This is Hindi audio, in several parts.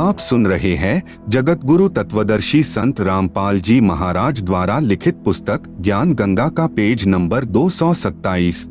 आप सुन रहे हैं जगत गुरु तत्वदर्शी संत रामपाल जी महाराज द्वारा लिखित पुस्तक ज्ञान गंगा का पेज नंबर 227।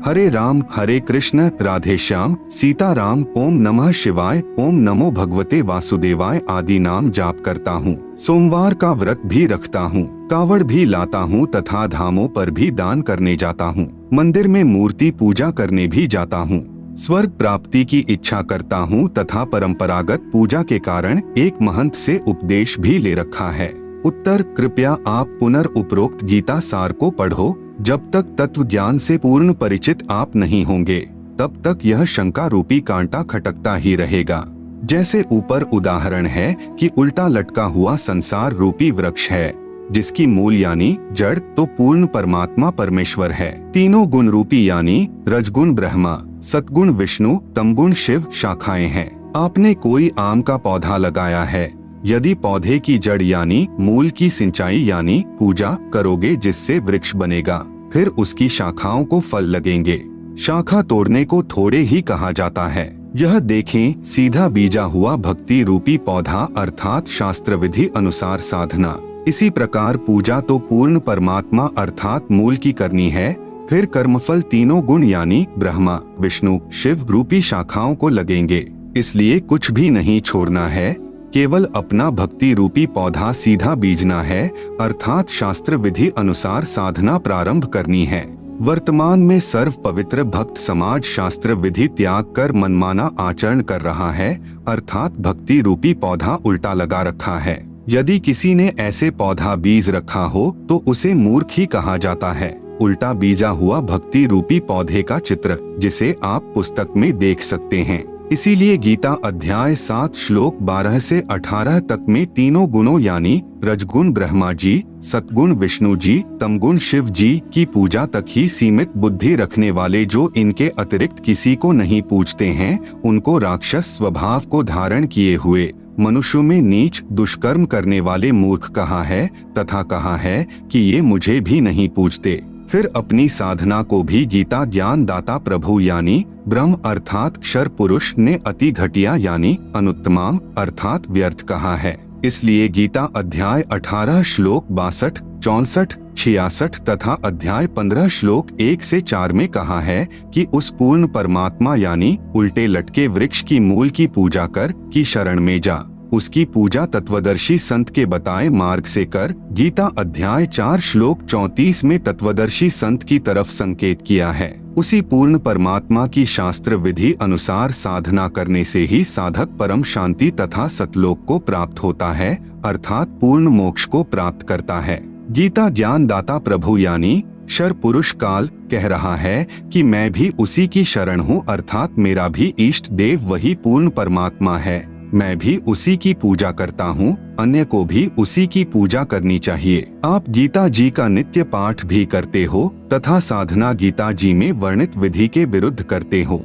हरे राम हरे कृष्ण राधे श्याम सीताराम ओम नमः शिवाय ओम नमो भगवते वासुदेवाय आदि नाम जाप करता हूँ। सोमवार का व्रत भी रखता हूँ, कावड़ भी लाता हूँ तथा धामों पर भी दान करने जाता हूँ। मंदिर में मूर्ति पूजा करने भी जाता हूँ। स्वर्ग प्राप्ति की इच्छा करता हूँ तथा परंपरागत पूजा के कारण एक महंत से उपदेश भी ले रखा है। उत्तर, कृपया आप पुनर्उपरोक्त गीता सार को पढ़ो। जब तक तत्व ज्ञान से पूर्ण परिचित आप नहीं होंगे तब तक यह शंका रूपी कांटा खटकता ही रहेगा। जैसे ऊपर उदाहरण है कि उल्टा लटका हुआ संसार रूपी वृक्ष है जिसकी मूल यानी जड़ तो पूर्ण परमात्मा परमेश्वर है। तीनों गुण रूपी यानी रजगुण ब्रह्मा, सतगुण विष्णु, तमगुण शिव शाखाएं हैं। आपने कोई आम का पौधा लगाया है, यदि पौधे की जड़ यानी मूल की सिंचाई यानी पूजा करोगे जिससे वृक्ष बनेगा, फिर उसकी शाखाओं को फल लगेंगे। शाखा तोड़ने को थोड़े ही कहा जाता है। यह देखें, सीधा बीजा हुआ भक्ति रूपी पौधा अर्थात शास्त्र विधि अनुसार साधना। इसी प्रकार पूजा तो पूर्ण परमात्मा अर्थात मूल की करनी है, फिर कर्मफल तीनों गुण यानी ब्रह्मा, विष्णु, शिव रूपी शाखाओं को लगेंगे। इसलिए कुछ भी नहीं छोड़ना है, केवल अपना भक्ति रूपी पौधा सीधा बीजना है अर्थात शास्त्र विधि अनुसार साधना प्रारंभ करनी है। वर्तमान में सर्व पवित्र भक्त समाज शास्त्र विधि त्याग कर मनमाना आचरण कर रहा है अर्थात भक्ति रूपी पौधा उल्टा लगा रखा है। यदि किसी ने ऐसे पौधा बीज रखा हो तो उसे मूर्ख ही कहा जाता है। उल्टा बीजा हुआ भक्ति रूपी पौधे का चित्र जिसे आप पुस्तक में देख सकते हैं। इसीलिए गीता अध्याय 7 श्लोक 12 से 18 तक में तीनों गुणों यानी रजगुण ब्रह्मा जी, सतगुण विष्णु जी, तमगुण शिव जी की पूजा तक ही सीमित बुद्धि रखने वाले जो इनके अतिरिक्त किसी को नहीं पूजते हैं, उनको राक्षस स्वभाव को धारण किए हुए मनुष्यों में नीच दुष्कर्म करने वाले मूर्ख कहा है तथा कहा है कि ये मुझे भी नहीं पूजते। फिर अपनी साधना को भी गीता ज्ञान दाता प्रभु यानी ब्रह्म अर्थात क्षर पुरुष ने अति घटिया यानी अनुत्तमाम अर्थात व्यर्थ कहा है। इसलिए गीता अध्याय 18 श्लोक 62, 64, 66 तथा अध्याय 15 श्लोक 1 से 4 में कहा है कि उस पूर्ण परमात्मा यानी उल्टे लटके वृक्ष की मूल की पूजा कर की शरण में जा। उसकी पूजा तत्वदर्शी संत के बताए मार्ग से कर। गीता अध्याय 4 श्लोक 34 में तत्वदर्शी संत की तरफ संकेत किया है। उसी पूर्ण परमात्मा की शास्त्र विधि अनुसार साधना करने से ही साधक परम शांति तथा सतलोक को प्राप्त होता है अर्थात पूर्ण मोक्ष को प्राप्त करता है। गीता ज्ञान दाता प्रभु यानी क्षर पुरुष काल कह रहा है कि मैं भी उसी की शरण हूँ अर्थात मेरा भी इष्ट देव वही पूर्ण परमात्मा है। मैं भी उसी की पूजा करता हूँ, अन्य को भी उसी की पूजा करनी चाहिए। आप गीता जी का नित्य पाठ भी करते हो तथा साधना गीता जी में वर्णित विधि के विरुद्ध करते हो।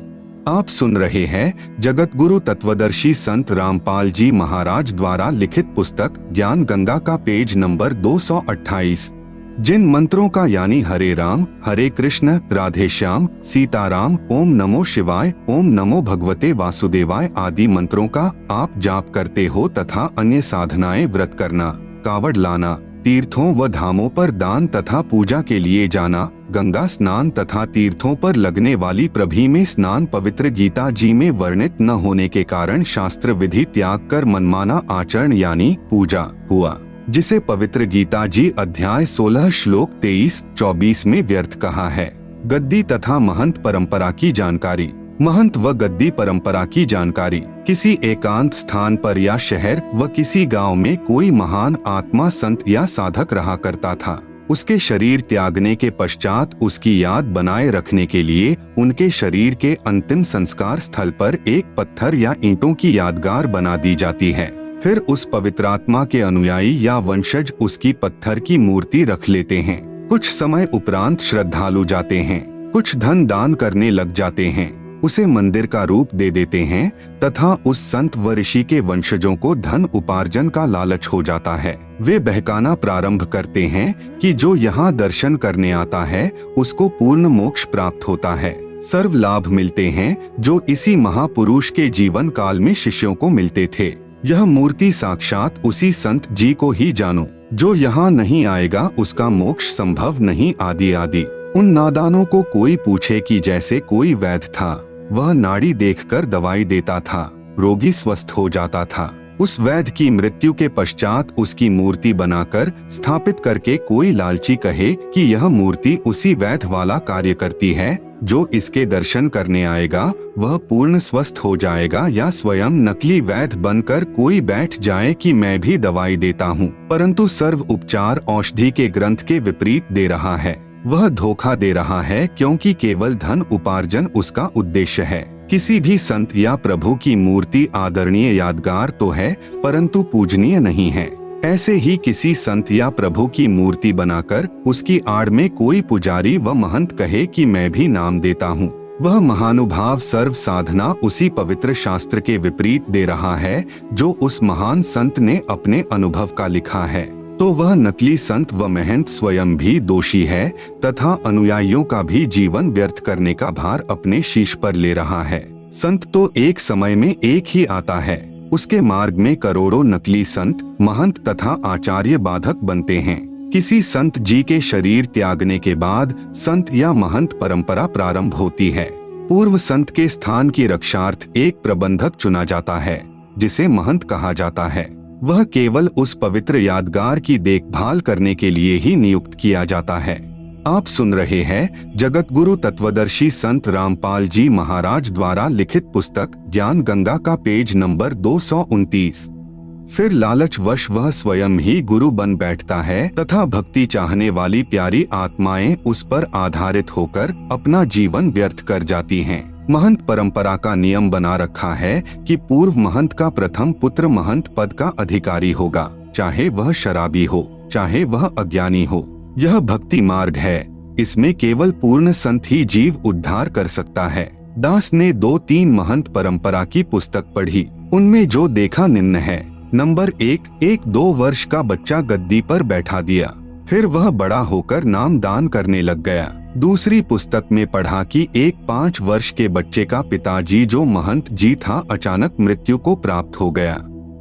आप सुन रहे हैं जगत गुरु तत्वदर्शी संत रामपाल जी महाराज द्वारा लिखित पुस्तक ज्ञान गंगा का पेज नंबर 228। जिन मंत्रों का यानी हरे राम हरे कृष्ण राधे श्याम सीताराम ओम नमो शिवाय ओम नमो भगवते वासुदेवाय आदि मंत्रों का आप जाप करते हो तथा अन्य साधनाएं व्रत करना, कावड़ लाना, तीर्थों व धामों पर दान तथा पूजा के लिए जाना, गंगा स्नान तथा तीर्थों पर लगने वाली प्रभी में स्नान पवित्र गीता जी में वर्णित न होने के कारण शास्त्र विधि त्याग कर मनमाना आचरण यानी पूजा हुआ, जिसे पवित्र गीता जी अध्याय 16 श्लोक 23-24 में व्यर्थ कहा है। गद्दी तथा महंत परंपरा की जानकारी। महंत व गद्दी परंपरा की जानकारी। किसी एकांत स्थान पर या शहर व किसी गांव में कोई महान आत्मा संत या साधक रहा करता था। उसके शरीर त्यागने के पश्चात उसकी याद बनाए रखने के लिए उनके शरीर के अंतिम संस्कार स्थल पर एक पत्थर या ईंटों की यादगार बना दी जाती है। फिर उस पवित्र आत्मा के अनुयायी या वंशज उसकी पत्थर की मूर्ति रख लेते हैं। कुछ समय उपरांत श्रद्धालु जाते हैं, कुछ धन दान करने लग जाते हैं, उसे मंदिर का रूप दे देते हैं तथा उस संत व ऋषि के वंशजों को धन उपार्जन का लालच हो जाता है। वे बहकाना प्रारंभ करते हैं कि जो यहाँ दर्शन करने आता है उसको पूर्ण मोक्ष प्राप्त होता है, सर्व लाभ मिलते हैं जो इसी महापुरुष के जीवन काल में शिष्यों को मिलते थे। यह मूर्ति साक्षात उसी संत जी को ही जानो, जो यहाँ नहीं आएगा उसका मोक्ष संभव नहीं, आदि आदि। उन नादानों को कोई पूछे कि जैसे कोई वैद्य था, वह नाड़ी देखकर दवाई देता था, रोगी स्वस्थ हो जाता था। उस वैद्य की मृत्यु के पश्चात उसकी मूर्ति बनाकर स्थापित करके कोई लालची कहे कि यह मूर्ति उसी वैद्य वाला कार्य करती है, जो इसके दर्शन करने आएगा वह पूर्ण स्वस्थ हो जाएगा, या स्वयं नकली वैद्य बनकर कोई बैठ जाए कि मैं भी दवाई देता हूँ, परंतु सर्व उपचार औषधि के ग्रंथ के विपरीत दे रहा है, वह धोखा दे रहा है, क्योंकि केवल धन उपार्जन उसका उद्देश्य है। किसी भी संत या प्रभु की मूर्ति आदरणीय यादगार तो है, परंतु पूजनीय नहीं है। ऐसे ही किसी संत या प्रभु की मूर्ति बनाकर उसकी आड़ में कोई पुजारी व महंत कहे कि मैं भी नाम देता हूँ, वह महानुभाव सर्व साधना उसी पवित्र शास्त्र के विपरीत दे रहा है, जो उस महान संत ने अपने अनुभव का लिखा है। तो वह नकली संत व महंत स्वयं भी दोषी है तथा अनुयायियों का भी जीवन व्यर्थ करने का भार अपने शीश पर ले रहा है। संत तो एक समय में एक ही आता है, उसके मार्ग में करोड़ों नकली संत, महंत तथा आचार्य बाधक बनते हैं। किसी संत जी के शरीर त्यागने के बाद संत या महंत परंपरा प्रारंभ होती है। पूर्व संत के स्थान की रक्षार्थ एक प्रबंधक चुना जाता है, जिसे महंत कहा जाता है। वह केवल उस पवित्र यादगार की देखभाल करने के लिए ही नियुक्त किया जाता है। आप सुन रहे हैं जगत गुरु तत्वदर्शी संत रामपाल जी महाराज द्वारा लिखित पुस्तक ज्ञान गंगा का पेज नंबर 229। फिर लालचवश वह स्वयं ही गुरु बन बैठता है तथा भक्ति चाहने वाली प्यारी आत्माएं उस पर आधारित होकर अपना जीवन व्यर्थ कर जाती हैं। महंत परंपरा का नियम बना रखा है कि पूर्व महंत का प्रथम पुत्र महंत पद का अधिकारी होगा, चाहे वह शराबी हो, चाहे वह अज्ञानी हो। यह भक्ति मार्ग है, इसमें केवल पूर्ण संत ही जीव उद्धार कर सकता है। दास ने 2-3 महंत परंपरा की पुस्तक पढ़ी, उनमें जो देखा निम्न है। नंबर 1-2 वर्ष का बच्चा गद्दी पर बैठा दिया, फिर वह बड़ा होकर नाम दान करने लग गया। दूसरी पुस्तक में पढ़ा कि एक 5 वर्ष के बच्चे का पिताजी जो महंत जी था अचानक मृत्यु को प्राप्त हो गया।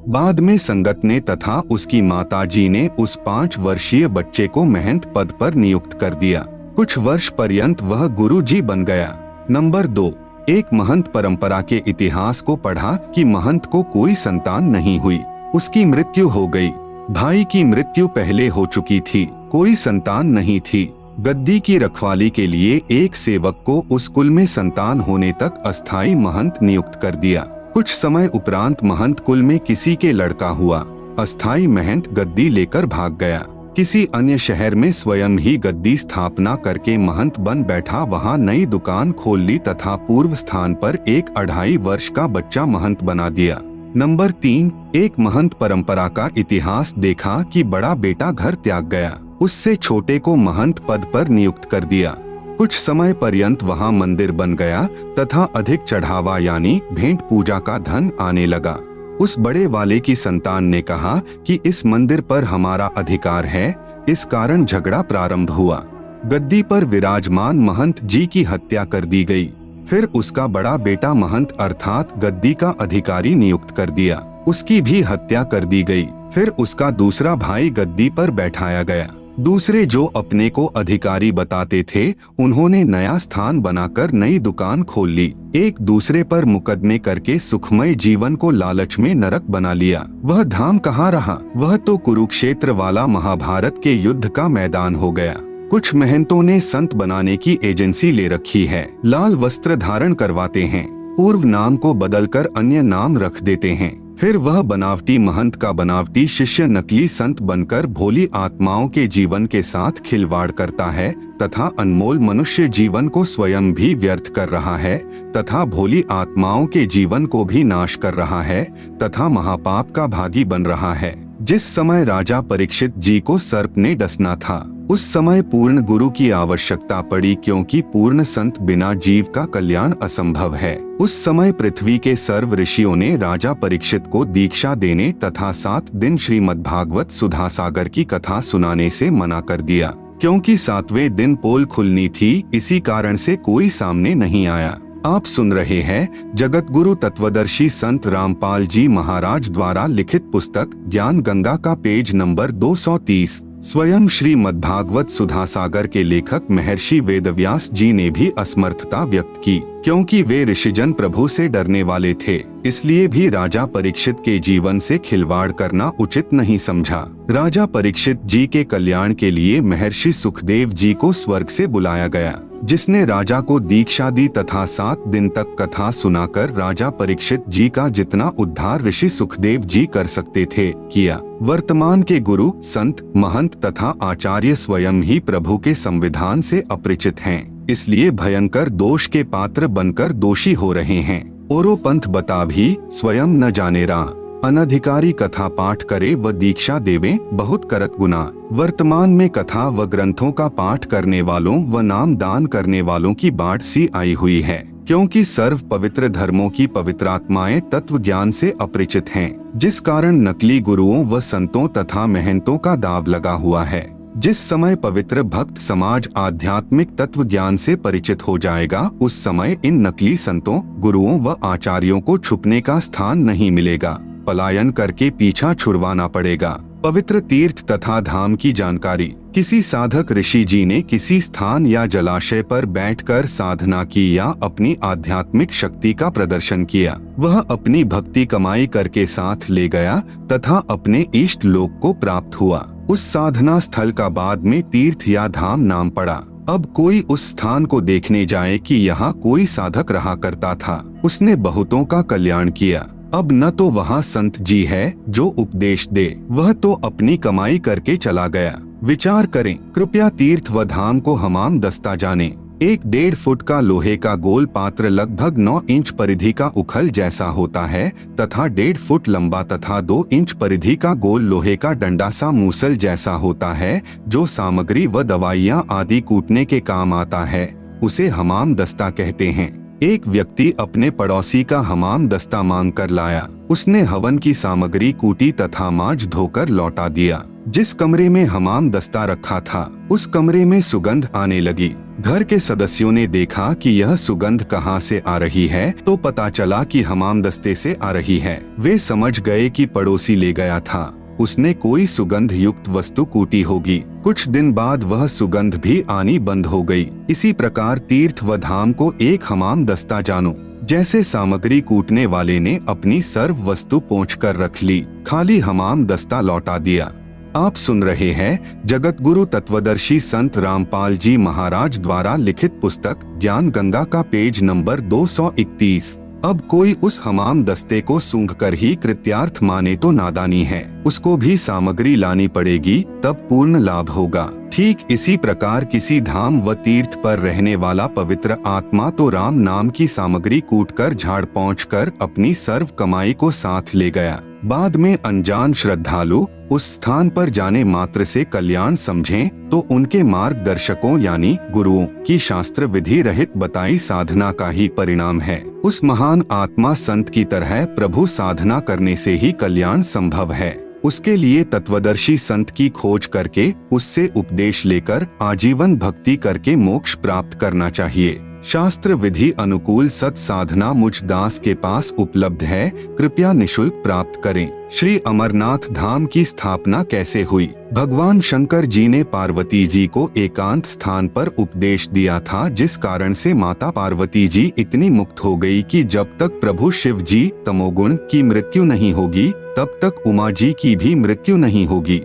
बाद में संगत ने तथा उसकी माताजी ने उस 5 वर्षीय बच्चे को महंत पद पर नियुक्त कर दिया। कुछ वर्ष पर्यंत वह गुरु जी बन गया। नंबर 2, एक महंत परंपरा के इतिहास को पढ़ा कि महंत को कोई संतान नहीं हुई, उसकी मृत्यु हो गई। भाई की मृत्यु पहले हो चुकी थी, कोई संतान नहीं थी। गद्दी की रखवाली के लिए एक सेवक को उस कुल में संतान होने तक अस्थाई महंत नियुक्त कर दिया। कुछ समय उपरांत महंत कुल में किसी के लड़का हुआ, अस्थाई महंत गद्दी लेकर भाग गया। किसी अन्य शहर में स्वयं ही गद्दी स्थापना करके महंत बन बैठा, वहां नई दुकान खोल ली तथा पूर्व स्थान पर एक 2.5 वर्ष का बच्चा महंत बना दिया। नंबर 3, एक महंत परंपरा का इतिहास देखा कि बड़ा बेटा घर त्याग गया, उससे छोटे को महंत पद पर नियुक्त कर दिया। कुछ समय पर्यंत वहां मंदिर बन गया तथा अधिक चढ़ावा यानी भेंट पूजा का धन आने लगा। उस बड़े वाले की संतान ने कहा कि इस मंदिर पर हमारा अधिकार है, इस कारण झगड़ा प्रारंभ हुआ। गद्दी पर विराजमान महंत जी की हत्या कर दी गई। फिर उसका बड़ा बेटा महंत अर्थात गद्दी का अधिकारी नियुक्त कर दिया, उसकी भी हत्या कर दी गई। फिर उसका दूसरा भाई गद्दी पर बैठाया गया। दूसरे जो अपने को अधिकारी बताते थे, उन्होंने नया स्थान बनाकर नई दुकान खोल ली। एक दूसरे पर मुकदमे करके सुखमय जीवन को लालच में नरक बना लिया। वह धाम कहाँ रहा, वह तो कुरुक्षेत्र वाला महाभारत के युद्ध का मैदान हो गया। कुछ महंतों ने संत बनाने की एजेंसी ले रखी है, लाल वस्त्र धारण करवाते हैं, पूर्व नाम को बदलकर अन्य नाम रख देते हैं। फिर वह बनावटी महंत का बनावटी शिष्य नकली संत बनकर भोली आत्माओं के जीवन के साथ खिलवाड़ करता है तथा अनमोल मनुष्य जीवन को स्वयं भी व्यर्थ कर रहा है तथा भोली आत्माओं के जीवन को भी नाश कर रहा है तथा महापाप का भागी बन रहा है। जिस समय राजा परीक्षित जी को सर्प ने डसना था, उस समय पूर्ण गुरु की आवश्यकता पड़ी, क्योंकि पूर्ण संत बिना जीव का कल्याण असंभव है। उस समय पृथ्वी के सर्व ऋषियों ने राजा परीक्षित को दीक्षा देने तथा 7 दिन श्रीमद्भागवत सुधा सागर की कथा सुनाने से मना कर दिया, क्योंकि 7वें दिन पोल खुलनी थी, इसी कारण से कोई सामने नहीं आया। आप सुन रहे हैं जगत गुरु तत्वदर्शी संत रामपाल जी महाराज द्वारा लिखित पुस्तक ज्ञान गंगा का पेज नंबर 230। स्वयं श्रीमद्भागवत सुधा सागर के लेखक महर्षि वेदव्यास जी ने भी असमर्थता व्यक्त की, क्योंकि वे ऋषिजन प्रभु से डरने वाले थे, इसलिए भी राजा परीक्षित के जीवन से खिलवाड़ करना उचित नहीं समझा। राजा परीक्षित जी के कल्याण के लिए महर्षि सुखदेव जी को स्वर्ग से बुलाया गया, जिसने राजा को दीक्षा दी तथा 7 दिन तक कथा सुनाकर राजा परीक्षित जी का जितना उद्धार ऋषि सुखदेव जी कर सकते थे किया। वर्तमान के गुरु, संत, महंत तथा आचार्य स्वयं ही प्रभु के संविधान से अपरिचित हैं, इसलिए भयंकर दोष के पात्र बनकर दोषी हो रहे हैं। औरो पंथ बता भी स्वयं न जाने रा, अनधिकारी कथा पाठ करे व दीक्षा देवे बहुत करत गुना। वर्तमान में कथा व ग्रंथों का पाठ करने वालों व नाम दान करने वालों की बाढ़ सी आई हुई है, क्योंकि सर्व पवित्र धर्मों की पवित्रात्माएं तत्व ज्ञान से अपरिचित हैं, जिस कारण नकली गुरुओं व संतों तथा महंतों का दाव लगा हुआ है। जिस समय पवित्र भक्त समाज आध्यात्मिक तत्व ज्ञान से परिचित हो जाएगा, उस समय इन नकली संतों, गुरुओं व आचार्यों को छुपने का स्थान नहीं मिलेगा, पलायन करके पीछा छुड़वाना पड़ेगा। पवित्र तीर्थ तथा धाम की जानकारी। किसी साधक ऋषि जी ने किसी स्थान या जलाशय पर बैठकर साधना की या अपनी आध्यात्मिक शक्ति का प्रदर्शन किया। वह अपनी भक्ति कमाई करके साथ ले गया तथा अपने इष्ट लोक को प्राप्त हुआ। उस साधना स्थल का बाद में तीर्थ या धाम नाम पड़ा। अब कोई उस स्थान को देखने जाए कि यहाँ कोई साधक रहा करता था, उसने बहुतों का कल्याण किया। अब न तो वहाँ संत जी है जो उपदेश दे, वह तो अपनी कमाई करके चला गया। विचार करें, कृपया तीर्थ व धाम को हमाम दस्ता जाने। 1.5 फुट का लोहे का गोल पात्र लगभग 9 इंच परिधि का उखल जैसा होता है तथा 1.5 फुट लंबा तथा 2 इंच परिधि का गोल लोहे का डंडा सा मूसल जैसा होता है, जो सामग्री व दवाइयाँ आदि कूटने के काम आता है। उसे हमाम दस्ता कहते हैं। एक व्यक्ति अपने पड़ोसी का हमाम दस्ता मांग कर लाया। उसने हवन की सामग्री कूटी तथा मांज धोकर लौटा दिया। जिस कमरे में हमाम दस्ता रखा था, उस कमरे में सुगंध आने लगी। घर के सदस्यों ने देखा कि यह सुगंध कहाँ से आ रही है, तो पता चला कि हमाम दस्ते से आ रही है। वे समझ गए कि पड़ोसी ले गया था, उसने कोई सुगंध युक्त वस्तु कूटी होगी। कुछ दिन बाद वह सुगंध भी आनी बंद हो गई। इसी प्रकार तीर्थ व धाम को एक हमाम दस्ता जानो। जैसे सामग्री कूटने वाले ने अपनी सर्व वस्तु पोंछ कर रख ली, खाली हमाम दस्ता लौटा दिया। आप सुन रहे हैं जगत गुरु तत्वदर्शी संत रामपाल जी महाराज द्वारा लिखित पुस्तक ज्ञान गंगा का पेज नंबर 231। अब कोई उस हमाम दस्ते को सूंघकर ही कृत्यार्थ माने तो नादानी है, उसको भी सामग्री लानी पड़ेगी, तब पूर्ण लाभ होगा। ठीक इसी प्रकार किसी धाम व तीर्थ पर रहने वाला पवित्र आत्मा तो राम नाम की सामग्री कूटकर झाड़ पहुँचकर अपनी सर्व कमाई को साथ ले गया। बाद में अनजान श्रद्धालु उस स्थान पर जाने मात्र से कल्याण समझें तो उनके मार्गदर्शकों यानी गुरुओं की शास्त्र विधि रहित बताई साधना का ही परिणाम है। उस महान आत्मा संत की तरह प्रभु साधना करने से ही कल्याण संभव है। उसके लिए तत्वदर्शी संत की खोज करके उससे उपदेश लेकर आजीवन भक्ति करके मोक्ष प्राप्त करना चाहिए। शास्त्र विधि अनुकूल सत साधना मुझ दास के पास उपलब्ध है, कृपया निशुल्क प्राप्त करें। श्री अमरनाथ धाम की स्थापना कैसे हुई? भगवान शंकर जी ने पार्वती जी को एकांत स्थान पर उपदेश दिया था, जिस कारण से माता पार्वती जी इतनी मुक्त हो गई कि जब तक प्रभु शिव जी तमोगुण की मृत्यु नहीं होगी, तब तक उमा जी की भी मृत्यु नहीं होगी।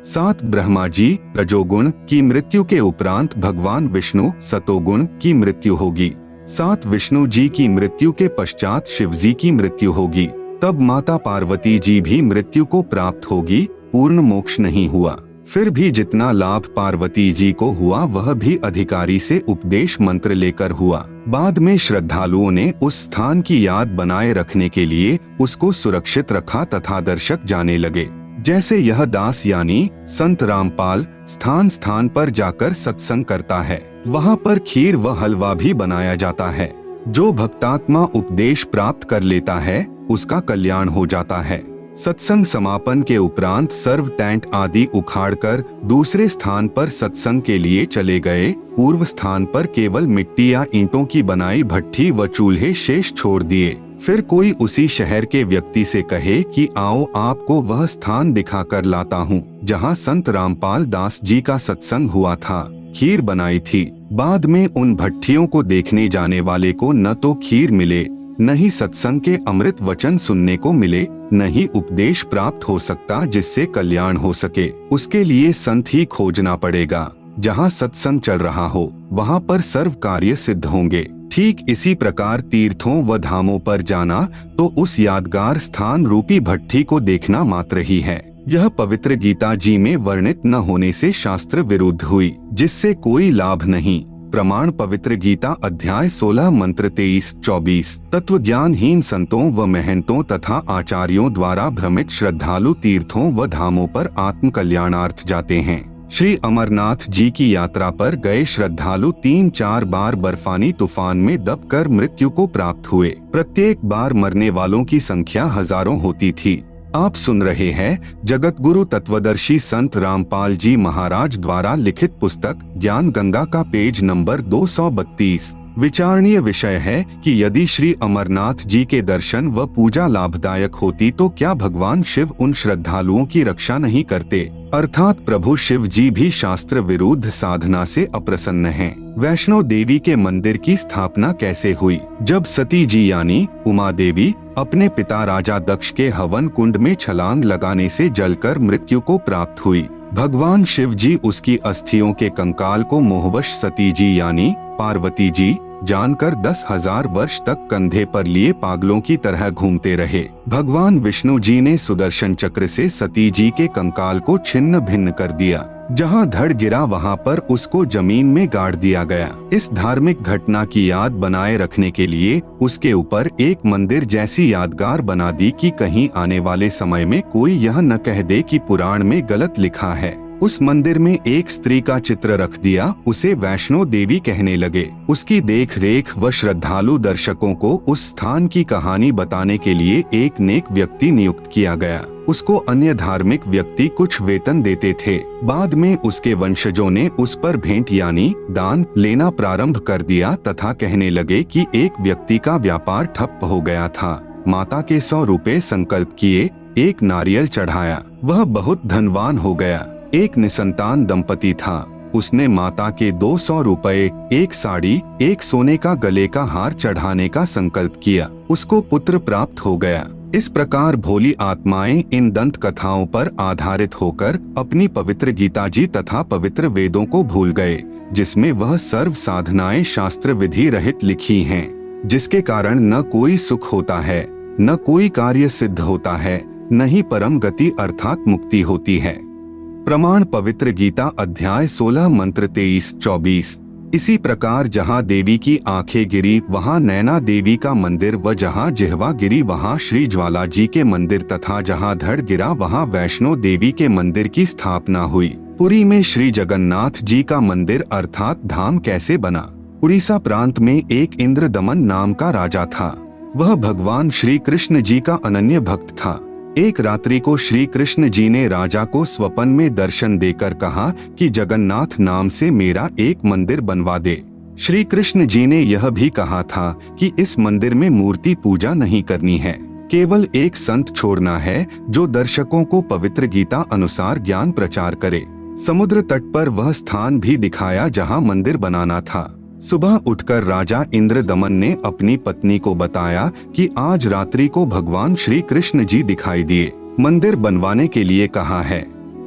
7 ब्रह्मा जी रजोगुण की मृत्यु के उपरांत भगवान विष्णु सतोगुण की मृत्यु होगी। 7 विष्णु जी की मृत्यु के पश्चात शिव जी की मृत्यु होगी। तब माता पार्वती जी भी मृत्यु को प्राप्त होगी, पूर्ण मोक्ष नहीं हुआ। फिर भी जितना लाभ पार्वती जी को हुआ वह भी अधिकारी से उपदेश मंत्र लेकर हुआ। बाद में श्रद्धालुओं ने उस स्थान की याद बनाए रखने के लिए उसको सुरक्षित रखा तथा दर्शक जाने लगे। जैसे यह दास यानी संत रामपाल स्थान स्थान पर जाकर सत्संग करता है, वहाँ पर खीर व हलवा भी बनाया जाता है। जो भक्तात्मा उपदेश प्राप्त कर लेता है उसका कल्याण हो जाता है। सत्संग समापन के उपरांत सर्व टेंट आदि उखाड़कर दूसरे स्थान पर सत्संग के लिए चले गए। पूर्व स्थान पर केवल मिट्टी या ईंटों की बनाई भट्ठी व चूल्हे शेष छोड़ दिए। फिर कोई उसी शहर के व्यक्ति से कहे कि आओ आपको वह स्थान दिखाकर लाता हूँ जहाँ संत रामपाल दास जी का सत्संग हुआ था, खीर बनाई थी। बाद में उन भट्ठियों को देखने जाने वाले को न तो खीर मिले, न ही सत्संग के अमृत वचन सुनने को मिले, न ही उपदेश प्राप्त हो सकता जिससे कल्याण हो सके। उसके लिए संत ही खोजना पड़ेगा। जहाँ सत्संग चल रहा हो वहाँ पर सर्व कार्य सिद्ध होंगे। ठीक इसी प्रकार तीर्थों व धामों पर जाना तो उस यादगार स्थान रूपी भट्ठी को देखना मात्र ही है। यह पवित्र गीता जी में वर्णित न होने से शास्त्र विरुद्ध हुई, जिससे कोई लाभ नहीं। प्रमाण पवित्र गीता अध्याय 16 मंत्र 23-24। तत्व ज्ञानहीन संतों व महंतों तथा आचार्यों द्वारा भ्रमित श्रद्धालु तीर्थों व धामों पर आत्म कल्याणार्थ जाते हैं। श्री अमरनाथ जी की यात्रा पर गए श्रद्धालु 3-4 बार बर्फानी तूफान में दबकर मृत्यु को प्राप्त हुए। प्रत्येक बार मरने वालों की संख्या हजारों होती थी। आप सुन रहे हैं जगत गुरु तत्वदर्शी संत रामपाल जी महाराज द्वारा लिखित पुस्तक ज्ञान गंगा का पेज नंबर 232। विचारणीय विषय है कि यदि श्री अमरनाथ जी के दर्शन व पूजा लाभदायक होती तो क्या भगवान शिव उन श्रद्धालुओं की रक्षा नहीं करते? अर्थात प्रभु शिव जी भी शास्त्र विरुद्ध साधना से अप्रसन्न हैं। वैष्णो देवी के मंदिर की स्थापना कैसे हुई? जब सती जी यानी उमा देवी अपने पिता राजा दक्ष के हवन कुंड में छलांग लगाने से जलकर मृत्यु को प्राप्त हुई। भगवान शिव जी उसकी अस्थियों के कंकाल को मोहवश सती जी यानी पार्वती जी जानकर 10,000 वर्ष तक कंधे पर लिए पागलों की तरह घूमते रहे। भगवान विष्णु जी ने सुदर्शन चक्र से सती जी के कंकाल को छिन्न भिन्न कर दिया। जहां धड़ गिरा वहां पर उसको जमीन में गाड़ दिया गया। इस धार्मिक घटना की याद बनाए रखने के लिए उसके ऊपर एक मंदिर जैसी यादगार बना दी कि कहीं आने वाले समय में कोई यह न कह दे कि पुराण में गलत लिखा है। उस मंदिर में एक स्त्री का चित्र रख दिया, उसे वैष्णो देवी कहने लगे। उसकी देख रेख व श्रद्धालु दर्शकों को उस स्थान की कहानी बताने के लिए एक नेक व्यक्ति नियुक्त किया गया। उसको अन्य धार्मिक व्यक्ति कुछ वेतन देते थे। बाद में उसके वंशजों ने उस पर भेंट यानी दान लेना प्रारंभ कर दिया तथा कहने लगे कि एक व्यक्ति का व्यापार ठप हो गया था। माता के 100 रुपए संकल्प किए, एक नारियल चढ़ाया, वह बहुत धनवान हो गया। एक निसंतान दंपति था, उसने माता के 200 रुपए, एक साड़ी, एक सोने का गले का हार चढ़ाने का संकल्प किया। उसको पुत्र प्राप्त हो गया। इस प्रकार भोली आत्माएं इन दंत कथाओं पर आधारित होकर अपनी पवित्र गीता जी तथा पवित्र वेदों को भूल गए, जिसमें वह सर्व साधनाएं शास्त्र विधि रहित लिखी हैं, जिसके कारण न कोई सुख होता है, न कोई कार्य सिद्ध होता है, न ही परम गति अर्थात मुक्ति होती है। प्रमाण पवित्र गीता अध्याय 16 मंत्र 23-24। इसी प्रकार जहाँ देवी की आंखें गिरी वहाँ नैना देवी का मंदिर व जहाँ जिह्वा गिरी वहाँ श्री ज्वाला जी के मंदिर तथा जहाँ धड़ गिरा वहाँ वैष्णो देवी के मंदिर की स्थापना हुई। पुरी में श्री जगन्नाथ जी का मंदिर अर्थात धाम कैसे बना? उड़ीसा प्रांत में एक इंद्रदमन नाम का राजा था। वह भगवान श्री कृष्ण जी का अनन्य भक्त था। एक रात्रि को श्री कृष्ण जी ने राजा को स्वप्न में दर्शन देकर कहा कि जगन्नाथ नाम से मेरा एक मंदिर बनवा दे। श्री कृष्ण जी ने यह भी कहा था कि इस मंदिर में मूर्ति पूजा नहीं करनी है, केवल एक संत छोड़ना है जो दर्शकों को पवित्र गीता अनुसार ज्ञान प्रचार करे। समुद्र तट पर वह स्थान भी दिखाया जहाँ मंदिर बनाना था। सुबह उठकर राजा इंद्रदमन ने अपनी पत्नी को बताया कि आज रात्रि को भगवान श्री कृष्ण जी दिखाई दिए, मंदिर बनवाने के लिए कहा है।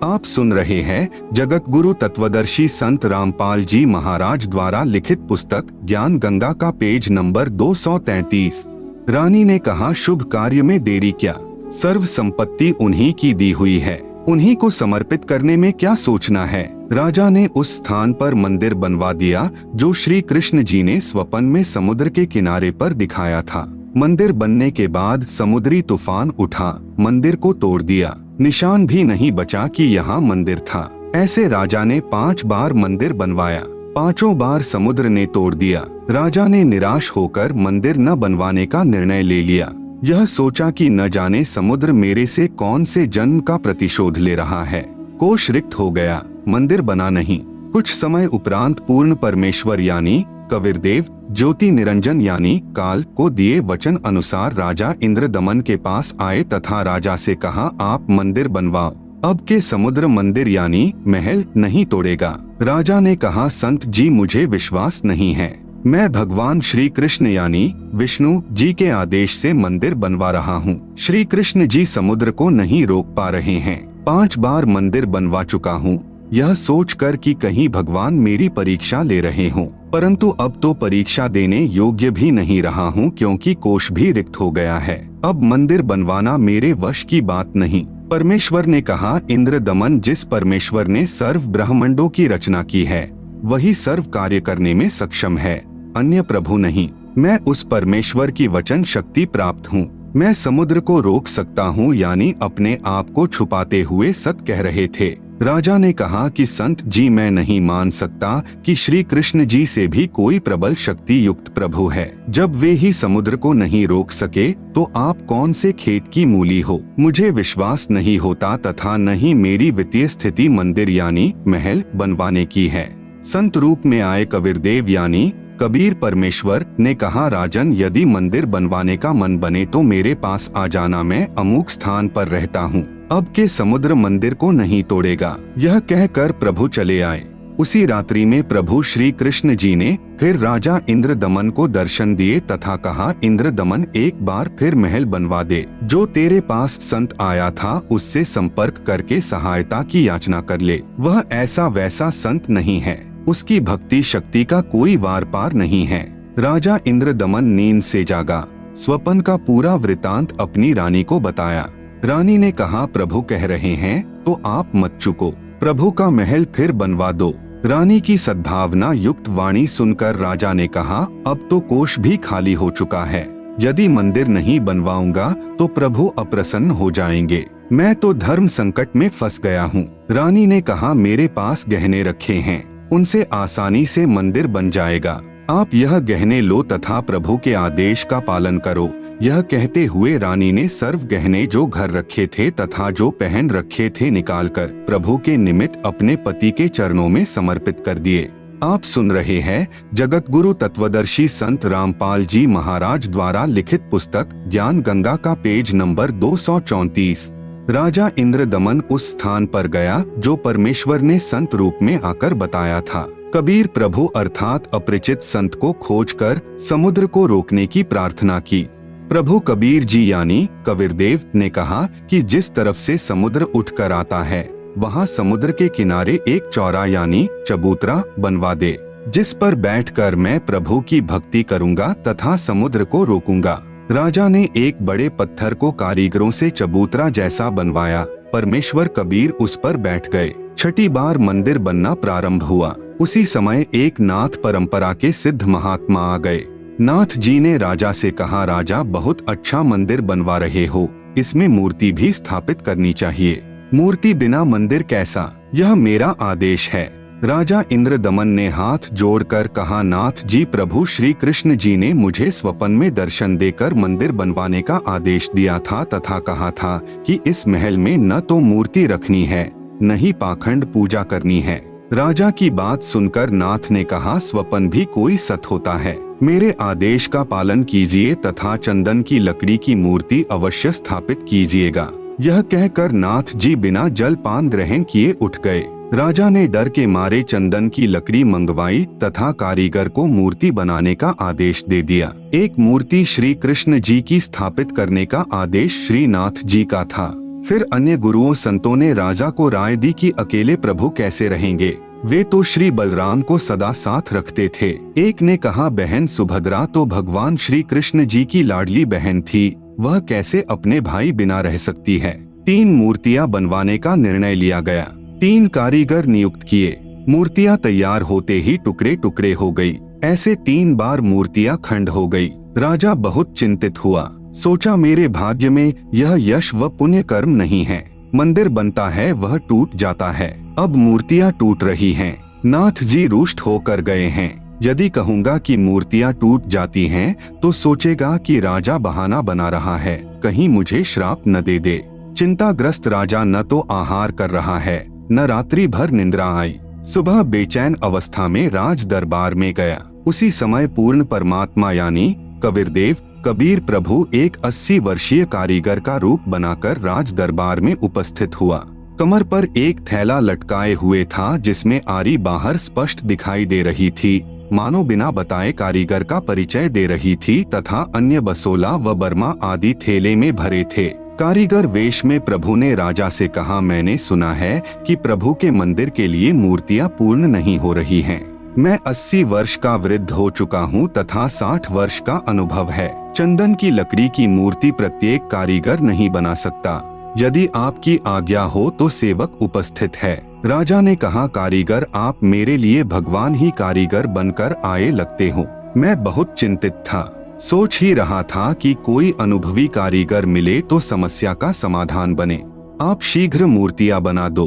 आप सुन रहे हैं जगत गुरु तत्वदर्शी संत रामपाल जी महाराज द्वारा लिखित पुस्तक ज्ञान गंगा का पेज नंबर 233। रानी ने कहा, शुभ कार्य में देरी क्या, सर्व संपत्ति उन्हीं की दी हुई है, उन्हीं को समर्पित करने में क्या सोचना है। राजा ने उस स्थान पर मंदिर बनवा दिया जो श्री कृष्ण जी ने स्वप्न में समुद्र के किनारे पर दिखाया था। मंदिर बनने के बाद समुद्री तूफान उठा, मंदिर को तोड़ दिया, निशान भी नहीं बचा कि यहाँ मंदिर था। ऐसे राजा ने 5 बार मंदिर बनवाया, 5 बार समुद्र ने तोड़ दिया। राजा ने निराश होकर मंदिर न बनवाने का निर्णय ले लिया। यह सोचा कि न जाने समुद्र मेरे से कौन से जन्म का प्रतिशोध ले रहा है। कोष रिक्त हो गया, मंदिर बना नहीं। कुछ समय उपरांत पूर्ण परमेश्वर यानी कबीरदेव ज्योति निरंजन यानी काल को दिए वचन अनुसार राजा इंद्रदमन के पास आए तथा राजा से कहा, आप मंदिर बनवाओ, अब के समुद्र मंदिर यानी महल नहीं तोड़ेगा। राजा ने कहा, संत जी मुझे विश्वास नहीं है, मैं भगवान श्री कृष्ण यानी विष्णु जी के आदेश से मंदिर बनवा रहा हूँ। श्री कृष्ण जी समुद्र को नहीं रोक पा रहे हैं। 5 बार मंदिर बनवा चुका हूँ, यह सोचकर कि कहीं भगवान मेरी परीक्षा ले रहे हों, परंतु अब तो परीक्षा देने योग्य भी नहीं रहा हूँ क्योंकि कोष भी रिक्त हो गया है। अब मंदिर बनवाना मेरे वश की बात नहीं। परमेश्वर ने कहा, इंद्रदमन जिस परमेश्वर ने सर्व ब्रह्मांडों की रचना की है वही सर्व कार्य करने में सक्षम है, अन्य प्रभु नहीं। मैं उस परमेश्वर की वचन शक्ति प्राप्त हूँ। मैं समुद्र को रोक सकता हूँ यानी अपने आप को छुपाते हुए सत कह रहे थे। राजा ने कहा कि संत जी मैं नहीं मान सकता कि श्री कृष्ण जी से भी कोई प्रबल शक्ति युक्त प्रभु है। जब वे ही समुद्र को नहीं रोक सके तो आप कौन से खेत की मूली हो। मुझे विश्वास नहीं होता तथा न ही मेरी वित्तीय स्थिति मंदिर यानी महल बनवाने की है। संत रूप में आए कबीरदेव यानी कबीर परमेश्वर ने कहा, राजन यदि मंदिर बनवाने का मन बने तो मेरे पास आ जाना, मैं अमुक स्थान पर रहता हूँ, अब के समुद्र मंदिर को नहीं तोड़ेगा। यह कहकर प्रभु चले आए। उसी रात्रि में प्रभु श्री कृष्ण जी ने फिर राजा इंद्रदमन को दर्शन दिए तथा कहा, इंद्रदमन एक बार फिर महल बनवा दे। जो तेरे पास संत आया था उससे संपर्क करके सहायता की याचना कर ले। वह ऐसा वैसा संत नहीं है, उसकी भक्ति शक्ति का कोई वार पार नहीं है। राजा इंद्रदमन नींद से जागा, स्वप्न का पूरा वृतांत अपनी रानी को बताया। रानी ने कहा, प्रभु कह रहे हैं तो आप मत चुको, प्रभु का महल फिर बनवा दो। रानी की सद्भावना युक्त वाणी सुनकर राजा ने कहा, अब तो कोष भी खाली हो चुका है, यदि मंदिर नहीं बनवाऊंगा तो प्रभु अप्रसन्न हो जाएंगे। मैं तो धर्म संकट में फंस गया हूँ। रानी ने कहा, मेरे पास गहने रखे हैं, उनसे आसानी से मंदिर बन जाएगा। आप यह गहने लो तथा प्रभु के आदेश का पालन करो। यह कहते हुए रानी ने सर्व गहने जो घर रखे थे तथा जो पहन रखे थे निकालकर प्रभु के निमित्त अपने पति के चरणों में समर्पित कर दिए। आप सुन रहे हैं जगत गुरु तत्वदर्शी संत रामपाल जी महाराज द्वारा लिखित पुस्तक ज्ञान गंगा का पेज नंबर 234। राजा इंद्रदमन उस स्थान पर गया जो परमेश्वर ने संत रूप में आकर बताया था। कबीर प्रभु अर्थात अपरिचित संत को खोजकर समुद्र को रोकने की प्रार्थना की। प्रभु कबीर जी यानी कबीरदेव ने कहा कि जिस तरफ से समुद्र उठकर आता है वहां समुद्र के किनारे एक चौरा यानी चबूतरा बनवा दे, जिस पर बैठकर मैं प्रभु की भक्ति करूंगा तथा समुद्र को रोकूंगा। राजा ने एक बड़े पत्थर को कारीगरों से चबूतरा जैसा बनवाया। परमेश्वर कबीर उस पर बैठ गए। छठी बार मंदिर बनना प्रारंभ हुआ। उसी समय एक नाथ परंपरा के सिद्ध महात्मा आ गए। नाथ जी ने राजा से कहा, राजा बहुत अच्छा मंदिर बनवा रहे हो, इसमें मूर्ति भी स्थापित करनी चाहिए। मूर्ति बिना मंदिर कैसा, यह मेरा आदेश है। राजा इंद्रदमन ने हाथ जोड़कर कहा, नाथ जी प्रभु श्री कृष्ण जी ने मुझे स्वप्न में दर्शन देकर मंदिर बनवाने का आदेश दिया था तथा कहा था कि इस महल में न तो मूर्ति रखनी है न ही पाखंड पूजा करनी है। राजा की बात सुनकर नाथ ने कहा, स्वप्न भी कोई सत होता है, मेरे आदेश का पालन कीजिए तथा चंदन की लकड़ी की मूर्ति अवश्य स्थापित कीजिएगा। यह कहकर नाथ जी बिना जलपान ग्रहण किए उठ गए। राजा ने डर के मारे चंदन की लकड़ी मंगवाई तथा कारीगर को मूर्ति बनाने का आदेश दे दिया। एक मूर्ति श्री कृष्ण जी की स्थापित करने का आदेश श्रीनाथ जी का था। फिर अन्य गुरुओं संतों ने राजा को राय दी कि अकेले प्रभु कैसे रहेंगे, वे तो श्री बलराम को सदा साथ रखते थे। एक ने कहा, बहन सुभद्रा तो भगवान श्री कृष्ण जी की लाडली बहन थी, वह कैसे अपने भाई बिना रह सकती है। 3 मूर्तियां बनवाने का निर्णय लिया गया। 3 कारीगर नियुक्त किए। मूर्तियां तैयार होते ही टुकड़े टुकड़े हो गई। ऐसे 3 बार मूर्तियां खंड हो गई। राजा बहुत चिंतित हुआ, सोचा मेरे भाग्य में यह यश व पुण्य कर्म नहीं है। मंदिर बनता है वह टूट जाता है, अब मूर्तियां टूट रही हैं। नाथ जी रुष्ट होकर गए हैं। यदि कहूंगा कि मूर्तियां टूट जाती हैं, तो सोचेगा कि राजा बहाना बना रहा है, कहीं मुझे श्राप न दे दे। चिंताग्रस्त राजा न तो आहार कर रहा है, न रात्रि भर निंद्रा आई। सुबह बेचैन अवस्था में राज दरबार में गया। उसी समय पूर्ण परमात्मा यानी कबीरदेव कबीर प्रभु एक 80 वर्षीय कारीगर का रूप बनाकर राज दरबार में उपस्थित हुआ। कमर पर एक थैला लटकाए हुए था, जिसमें आरी बाहर स्पष्ट दिखाई दे रही थी, मानो बिना बताए कारीगर का परिचय दे रही थी, तथा अन्य बसोला व बर्मा आदि थैले में भरे थे। कारीगर वेश में प्रभु ने राजा से कहा, मैंने सुना है कि प्रभु के मंदिर के लिए मूर्तियां पूर्ण नहीं हो रही हैं। मैं 80 वर्ष का वृद्ध हो चुका हूँ तथा 60 वर्ष का अनुभव है। चंदन की लकड़ी की मूर्ति प्रत्येक कारीगर नहीं बना सकता। यदि आपकी आज्ञा हो तो सेवक उपस्थित है। राजा ने कहा, कारीगर आप मेरे लिए भगवान ही कारीगर बनकर आए लगते हो। मैं बहुत चिंतित था, सोच ही रहा था कि कोई अनुभवी कारीगर मिले तो समस्या का समाधान बने। आप शीघ्र मूर्तियां बना दो।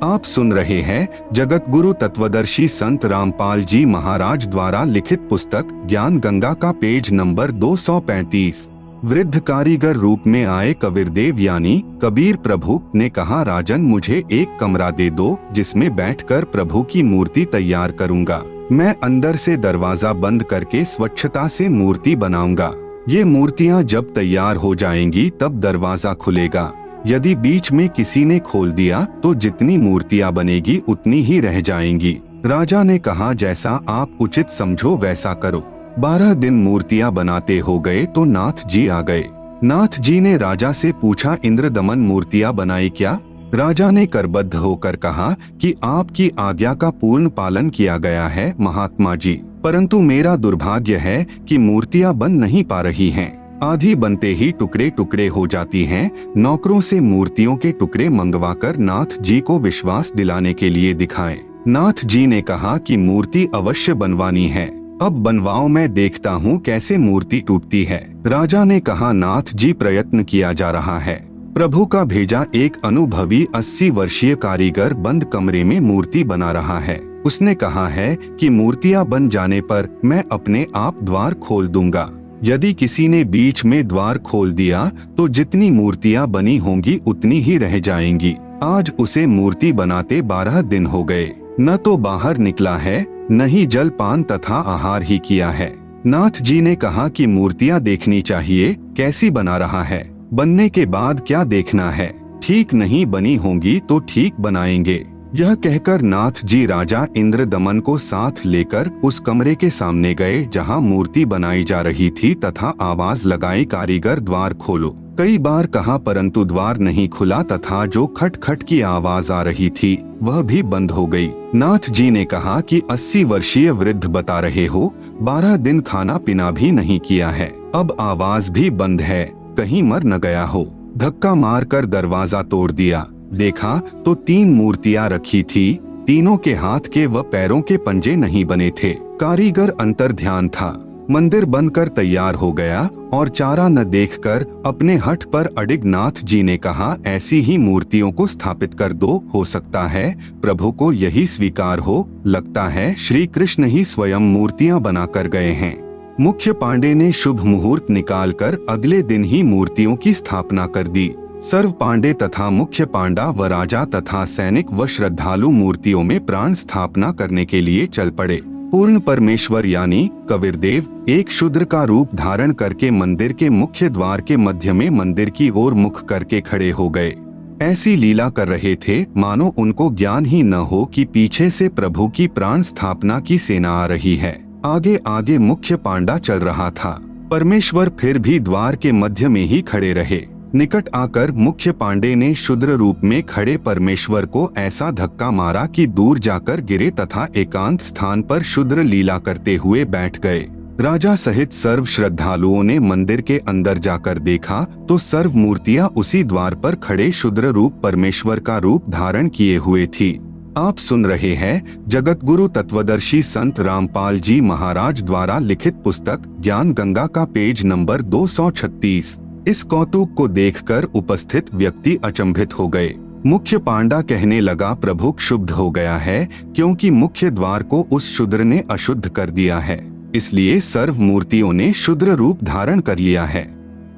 आप सुन रहे हैं जगत गुरु तत्वदर्शी संत रामपाल जी महाराज द्वारा लिखित पुस्तक ज्ञान गंगा का पेज नंबर 235। वृद्ध कारीगर रूप में आए कबीरदेव यानी कबीर प्रभु ने कहा, राजन मुझे एक कमरा दे दो जिसमें बैठकर प्रभु की मूर्ति तैयार करूंगा। मैं अंदर से दरवाजा बंद करके स्वच्छता से मूर्ति बनाऊंगा। ये मूर्तियां जब तैयार हो जाएंगी तब दरवाजा खुलेगा। यदि बीच में किसी ने खोल दिया तो जितनी मूर्तियां बनेगी उतनी ही रह जाएंगी। राजा ने कहा, जैसा आप उचित समझो वैसा करो। 12 दिन मूर्तियां बनाते हो गए तो नाथ जी आ गए। नाथ जी ने राजा से पूछा, इंद्रदमन मूर्तियां बनाई क्या? राजा ने करबद्ध होकर कहा कि आपकी आज्ञा का पूर्ण पालन किया गया है महात्मा जी, परंतु मेरा दुर्भाग्य है कि मूर्तियां बन नहीं पा रही हैं। आधी बनते ही टुकड़े टुकड़े हो जाती हैं। नौकरों से मूर्तियों के टुकड़े मंगवाकर नाथ जी को विश्वास दिलाने के लिए दिखाएं। नाथ जी ने कहा कि मूर्ति अवश्य बनवानी है, अब बनवाओ, मैं देखता हूँ कैसे मूर्ति टूटती है। राजा ने कहा, नाथ जी प्रयत्न किया जा रहा है। प्रभु का भेजा एक अनुभवी 80 वर्षीय कारीगर बंद कमरे में मूर्ति बना रहा है। उसने कहा है कि मूर्तियां बन जाने पर मैं अपने आप द्वार खोल दूंगा। यदि किसी ने बीच में द्वार खोल दिया तो जितनी मूर्तियां बनी होंगी उतनी ही रह जाएंगी। आज उसे मूर्ति बनाते 12 दिन हो गए, न तो बाहर निकला है न ही जलपान तथा आहार ही किया है। नाथ जी ने कहा कि मूर्तियां देखनी चाहिए, कैसी बना रहा है, बनने के बाद क्या देखना है, ठीक नहीं बनी होंगी तो ठीक बनाएंगे। यह कहकर नाथ जी राजा इंद्रदमन को साथ लेकर उस कमरे के सामने गए जहां मूर्ति बनाई जा रही थी तथा आवाज लगाई, कारीगर द्वार खोलो। कई बार कहा परंतु द्वार नहीं खुला तथा जो खटखट की आवाज आ रही थी वह भी बंद हो गई। नाथ जी ने कहा कि 80 वर्षीय वृद्ध बता रहे हो, 12 दिन खाना पीना भी नहीं किया है, अब आवाज भी बंद है, कहीं मर न गया हो। धक्का मारकर दरवाजा तोड़ दिया, देखा तो 3 मूर्तियां रखी थी। तीनों के हाथ के व पैरों के पंजे नहीं बने थे। कारीगर अंतर ध्यान था। मंदिर बनकर तैयार हो गया और चारा न देखकर अपने हठ पर अडिग नाथ जी ने कहा, ऐसी ही मूर्तियों को स्थापित कर दो, हो सकता है प्रभु को यही स्वीकार हो। लगता है श्री कृष्ण ही स्वयं मूर्तियां बनाकर गए हैं। मुख्य पांडे ने शुभ मुहूर्त निकालकर अगले दिन ही मूर्तियों की स्थापना कर दी। सर्व पांडे तथा मुख्य पांडा व राजा तथा सैनिक व श्रद्धालु मूर्तियों में प्राण स्थापना करने के लिए चल पड़े। पूर्ण परमेश्वर यानी कबीरदेव एक शूद्र का रूप धारण करके मंदिर के मुख्य द्वार के मध्य में मंदिर की ओर मुख करके खड़े हो गए। ऐसी लीला कर रहे थे मानो उनको ज्ञान ही न हो कि पीछे से प्रभु की प्राण स्थापना की सेना आ रही है। आगे आगे मुख्य पांडा चल रहा था। परमेश्वर फिर भी द्वार के मध्य में ही खड़े रहे। निकट आकर मुख्य पांडे ने शूद्र रूप में खड़े परमेश्वर को ऐसा धक्का मारा कि दूर जाकर गिरे तथा एकांत स्थान पर शूद्र लीला करते हुए बैठ गए। राजा सहित सर्व श्रद्धालुओं ने मंदिर के अंदर जाकर देखा तो सर्व मूर्तियां उसी द्वार पर खड़े शूद्र रूप परमेश्वर का रूप धारण किए हुए थी। आप सुन रहे हैं जगत गुरु तत्वदर्शी संत रामपाल जी महाराज द्वारा लिखित पुस्तक ज्ञान गंगा का पेज नंबर 236। इस कौतुक को देखकर उपस्थित व्यक्ति अचंभित हो गए। मुख्य पांडा कहने लगा, प्रभु क्षुब्ध हो गया है क्योंकि मुख्य द्वार को उस शूद्र ने अशुद्ध कर दिया है, इसलिए सर्व मूर्तियों ने शूद्र रूप धारण कर लिया है।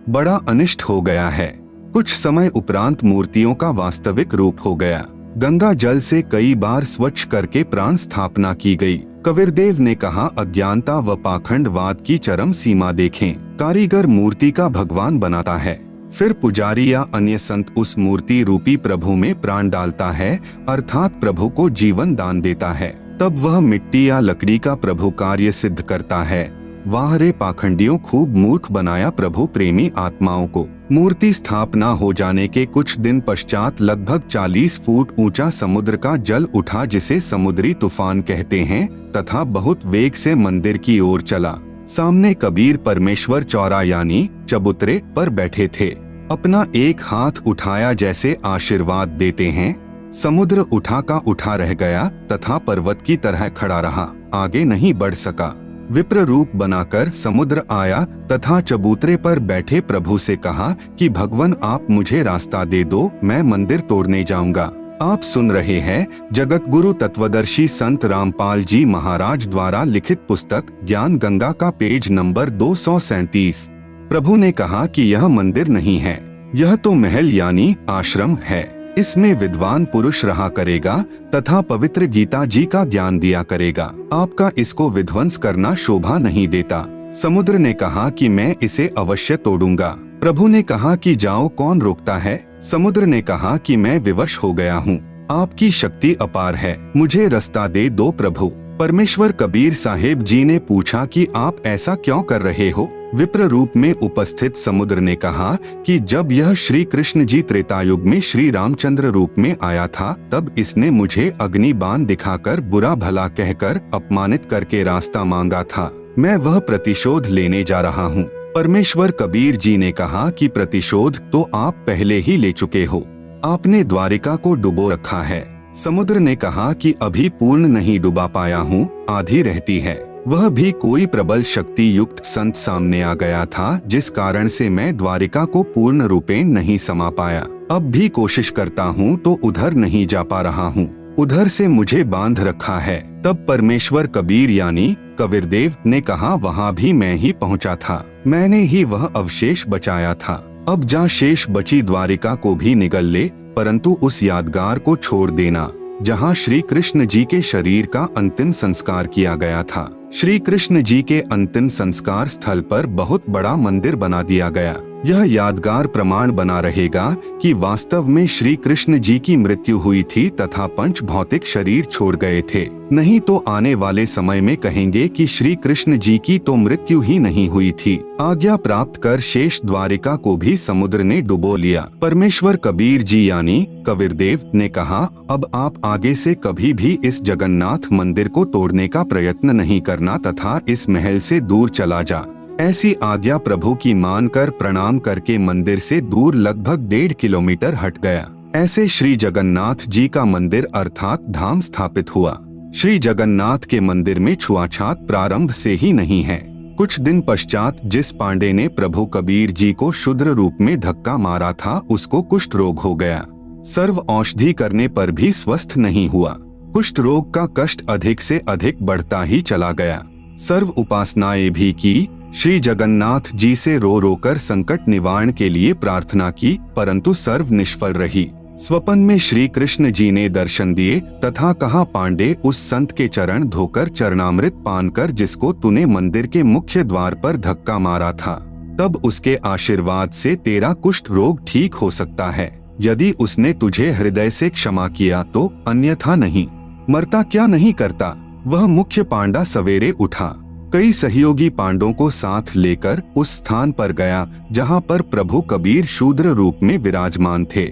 बड़ा अनिष्ट हो गया है। कुछ समय उपरांत मूर्तियों का वास्तविक रूप हो गया। गंगा जल से कई बार स्वच्छ करके प्राण स्थापना की गई। कबीरदेव ने कहा, अज्ञानता व पाखंडवाद की चरम सीमा देखें। कारीगर मूर्ति का भगवान बनाता है, फिर पुजारी या अन्य संत उस मूर्ति रूपी प्रभु में प्राण डालता है, अर्थात प्रभु को जीवन दान देता है। तब वह मिट्टी या लकड़ी का प्रभु कार्य सिद्ध करता है। वाह रे पाखंडियों, खूब मूर्ख बनाया प्रभु प्रेमी आत्माओं को। मूर्ति स्थापना हो जाने के कुछ दिन पश्चात लगभग 40 फुट ऊंचा समुद्र का जल उठा, जिसे समुद्री तूफान कहते हैं, तथा बहुत वेग से मंदिर की ओर चला। सामने कबीर परमेश्वर चौरा यानी चबूतरे पर बैठे थे। अपना एक हाथ उठाया जैसे आशीर्वाद देते हैं। समुद्र उठा का उठा रह गया तथा पर्वत की तरह खड़ा रहा, आगे नहीं बढ़ सका। विप्र रूप बनाकर समुद्र आया तथा चबूतरे पर बैठे प्रभु से कहा कि भगवान, आप मुझे रास्ता दे दो, मैं मंदिर तोड़ने जाऊंगा। आप सुन रहे हैं जगत गुरु तत्वदर्शी संत रामपाल जी महाराज द्वारा लिखित पुस्तक ज्ञान गंगा का पेज नंबर 237। प्रभु ने कहा कि यह मंदिर नहीं है, यह तो महल यानी आश्रम है। इसमें विद्वान पुरुष रहा करेगा तथा पवित्र गीता जी का ज्ञान दिया करेगा। आपका इसको विध्वंस करना शोभा नहीं देता। समुद्र ने कहा कि मैं इसे अवश्य तोड़ूंगा। प्रभु ने कहा कि जाओ, कौन रोकता है। समुद्र ने कहा कि मैं विवश हो गया हूँ, आपकी शक्ति अपार है, मुझे रास्ता दे दो प्रभु। परमेश्वर कबीर साहेब जी ने पूछा कि आप ऐसा क्यों कर रहे हो। विप्र रूप में उपस्थित समुद्र ने कहा कि जब यह श्री कृष्ण जी त्रेतायुग में श्री रामचंद्र रूप में आया था, तब इसने मुझे अग्नि बाण दिखाकर बुरा भला कहकर अपमानित करके रास्ता मांगा था। मैं वह प्रतिशोध लेने जा रहा हूँ। परमेश्वर कबीर जी ने कहा कि प्रतिशोध तो आप पहले ही ले चुके हो, आपने द्वारिका को डुबो रखा है। समुद्र ने कहा कि अभी पूर्ण नहीं डुबा पाया हूँ, आधी रहती है। वह भी कोई प्रबल शक्ति युक्त संत सामने आ गया था, जिस कारण से मैं द्वारिका को पूर्ण रूपेण नहीं समा पाया। अब भी कोशिश करता हूँ तो उधर नहीं जा पा रहा हूँ, उधर से मुझे बांध रखा है। तब परमेश्वर कबीर यानी कबीरदेव ने कहा, वहाँ भी मैं ही पहुँचा था, मैंने ही वह अवशेष बचाया था। अब जा शेष बची द्वारिका को भी निगल ले, परंतु उस यादगार को छोड़ देना जहाँ श्री कृष्ण जी के शरीर का अंतिम संस्कार किया गया था। श्री कृष्ण जी के अंतिम संस्कार स्थल पर बहुत बड़ा मंदिर बना दिया गया। यह यादगार प्रमाण बना रहेगा कि वास्तव में श्री कृष्ण जी की मृत्यु हुई थी तथा पंच भौतिक शरीर छोड़ गए थे। नहीं तो आने वाले समय में कहेंगे कि श्री कृष्ण जी की तो मृत्यु ही नहीं हुई थी। आज्ञा प्राप्त कर शेष द्वारिका को भी समुद्र ने डुबो लिया। परमेश्वर कबीर जी यानी कबीरदेव ने कहा, अब आप आगे से कभी भी इस जगन्नाथ मंदिर को तोड़ने का प्रयत्न नहीं करना तथा इस महल से दूर चला जा। ऐसी आज्ञा प्रभु की मानकर प्रणाम करके मंदिर से दूर लगभग 1.5 किलोमीटर हट गया। ऐसे श्री जगन्नाथ जी का मंदिर अर्थात धाम स्थापित हुआ। श्री जगन्नाथ के मंदिर में छुआछात प्रारंभ से ही नहीं है। कुछ दिन पश्चात जिस पांडे ने प्रभु कबीर जी को शूद्र रूप में धक्का मारा था, उसको कुष्ठ रोग हो गया। सर्व औषधि करने पर भी स्वस्थ नहीं हुआ। कुष्ठ रोग का कष्ट अधिक से अधिक बढ़ता ही चला गया। सर्व उपासनाएं भी की, श्री जगन्नाथ जी से रो रो कर संकट निवारण के लिए प्रार्थना की, परंतु सर्व निष्फल रही। स्वप्न में श्री कृष्ण जी ने दर्शन दिए तथा कहा, पांडे, उस संत के चरण धोकर चरणामृत पान कर जिसको तूने मंदिर के मुख्य द्वार पर धक्का मारा था, तब उसके आशीर्वाद से तेरा कुष्ठ रोग ठीक हो सकता है। यदि उसने तुझे हृदय से क्षमा किया तो, अन्यथा नहीं। मरता क्या नहीं करता। वह मुख्य पांडा सवेरे उठा, कई सहयोगी पांडों को साथ लेकर उस स्थान पर गया जहां पर प्रभु कबीर शूद्र रूप में विराजमान थे।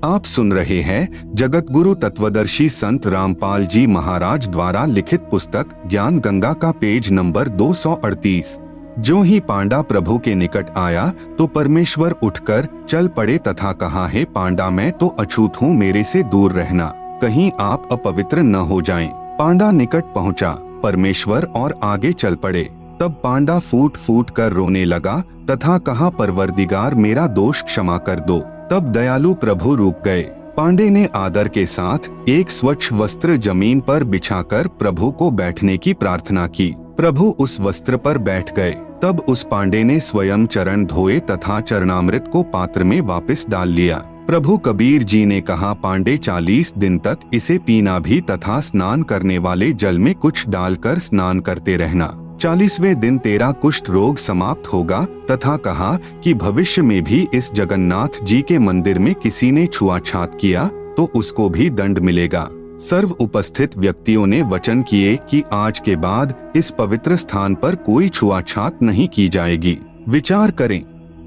आप सुन रहे हैं जगत गुरु तत्वदर्शी संत रामपाल जी महाराज द्वारा लिखित पुस्तक ज्ञान गंगा का पेज नंबर 238। जो ही पांडा प्रभु के निकट आया तो परमेश्वर उठकर चल पड़े तथा कहा, हे पांडा, मैं तो अछूत हूँ, मेरे से दूर रहना, कहीं आप अपवित्र न हो जाएं। पांडा निकट पहुँचा परमेश्वर और आगे चल पड़े। तब पांडा फूट फूट कर रोने लगा तथा कहा, परवरदिगार, मेरा दोष क्षमा कर दो। तब दयालु प्रभु रुक गए। पांडे ने आदर के साथ एक स्वच्छ वस्त्र जमीन पर बिछाकर प्रभु को बैठने की प्रार्थना की। प्रभु उस वस्त्र पर बैठ गए। तब उस पांडे ने स्वयं चरण धोए तथा चरणामृत को पात्र में वापस डाल लिया। प्रभु कबीर जी ने कहा, पांडे 40 दिन तक इसे पीना भी तथा स्नान करने वाले जल में कुछ डालकर स्नान करते रहना। 40वें दिन तेरा कुष्ठ रोग समाप्त होगा। तथा कहा कि भविष्य में भी इस जगन्नाथ जी के मंदिर में किसी ने छुआछात किया तो उसको भी दंड मिलेगा। सर्व उपस्थित व्यक्तियों ने वचन किए कि आज के बाद इस पवित्र स्थान पर कोई छुआछात नहीं की जाएगी। विचार करें,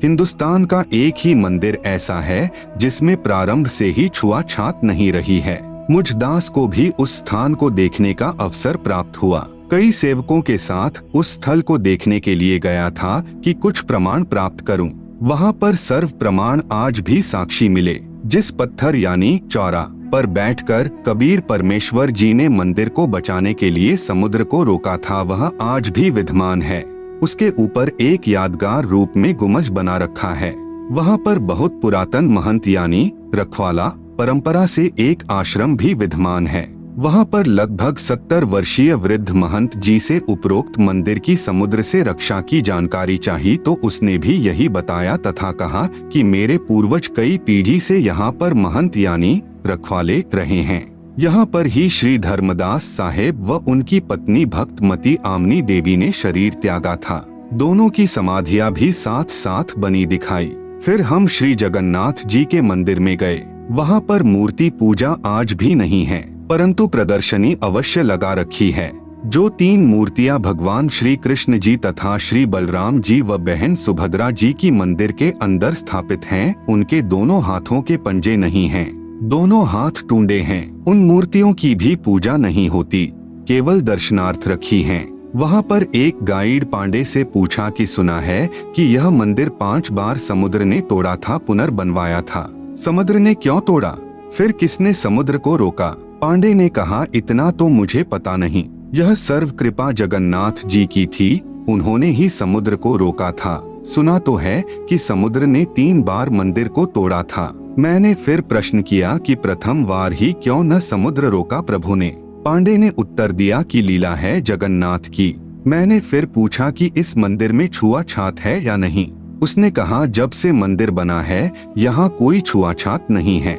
हिंदुस्तान का एक ही मंदिर ऐसा है जिसमें प्रारंभ से ही छुआछात नहीं रही है। मुझ दास को भी उस स्थान को देखने का अवसर प्राप्त हुआ। कई सेवकों के साथ उस स्थल को देखने के लिए गया था कि कुछ प्रमाण प्राप्त करूं। वहां पर सर्व प्रमाण आज भी साक्षी मिले। जिस पत्थर यानी चौरा पर बैठकर कबीर परमेश्वर जी ने मंदिर को बचाने के लिए समुद्र को रोका था, वह आज भी विद्यमान है। उसके ऊपर एक यादगार रूप में गुंबज बना रखा है। वहां पर बहुत पुरातन महंत यानी रखवाला परंपरा से एक आश्रम भी विद्यमान है। वहां पर लगभग 70 वर्षीय वृद्ध महंत जी से उपरोक्त मंदिर की समुद्र से रक्षा की जानकारी चाहिए तो उसने भी यही बताया तथा कहा कि मेरे पूर्वज कई पीढ़ी से यहाँ पर महंत यानी रखवाले रहे हैं। यहाँ पर ही श्री धर्मदास साहेब व उनकी पत्नी भक्तमती आमनी देवी ने शरीर त्यागा था। दोनों की समाधियां भी साथ साथ बनी दिखाई। फिर हम श्री जगन्नाथ जी के मंदिर में गए। वहाँ पर मूर्ति पूजा आज भी नहीं है, परंतु प्रदर्शनी अवश्य लगा रखी है। जो 3 मूर्तियां भगवान श्री कृष्ण जी तथा श्री बलराम जी व बहन सुभद्रा जी की मंदिर के अंदर स्थापित हैं, उनके दोनों हाथों के पंजे नहीं हैं, दोनों हाथ टूंडे हैं। उन मूर्तियों की भी पूजा नहीं होती, केवल दर्शनार्थ रखी हैं। वहाँ पर एक गाइड पांडे से पूछा कि सुना है कि यह मंदिर 5 बार समुद्र ने तोड़ा था, पुनर्बनवाया था। समुद्र ने क्यों तोड़ा? फिर किसने समुद्र को रोका? पांडे ने कहा, इतना तो मुझे पता नहीं। यह सर्व कृपा जगन्नाथ जी की थी, उन्होंने ही समुद्र को रोका था। सुना तो है कि समुद्र ने 3 बार मंदिर को तोड़ा था। मैंने फिर प्रश्न किया कि प्रथम बार ही क्यों न समुद्र रोका प्रभु ने? पांडे ने उत्तर दिया कि लीला है जगन्नाथ की। मैंने फिर पूछा कि इस मंदिर में छुआछात है या नहीं? उसने कहा, जब से मंदिर बना है यहाँ कोई छुआछात नहीं है।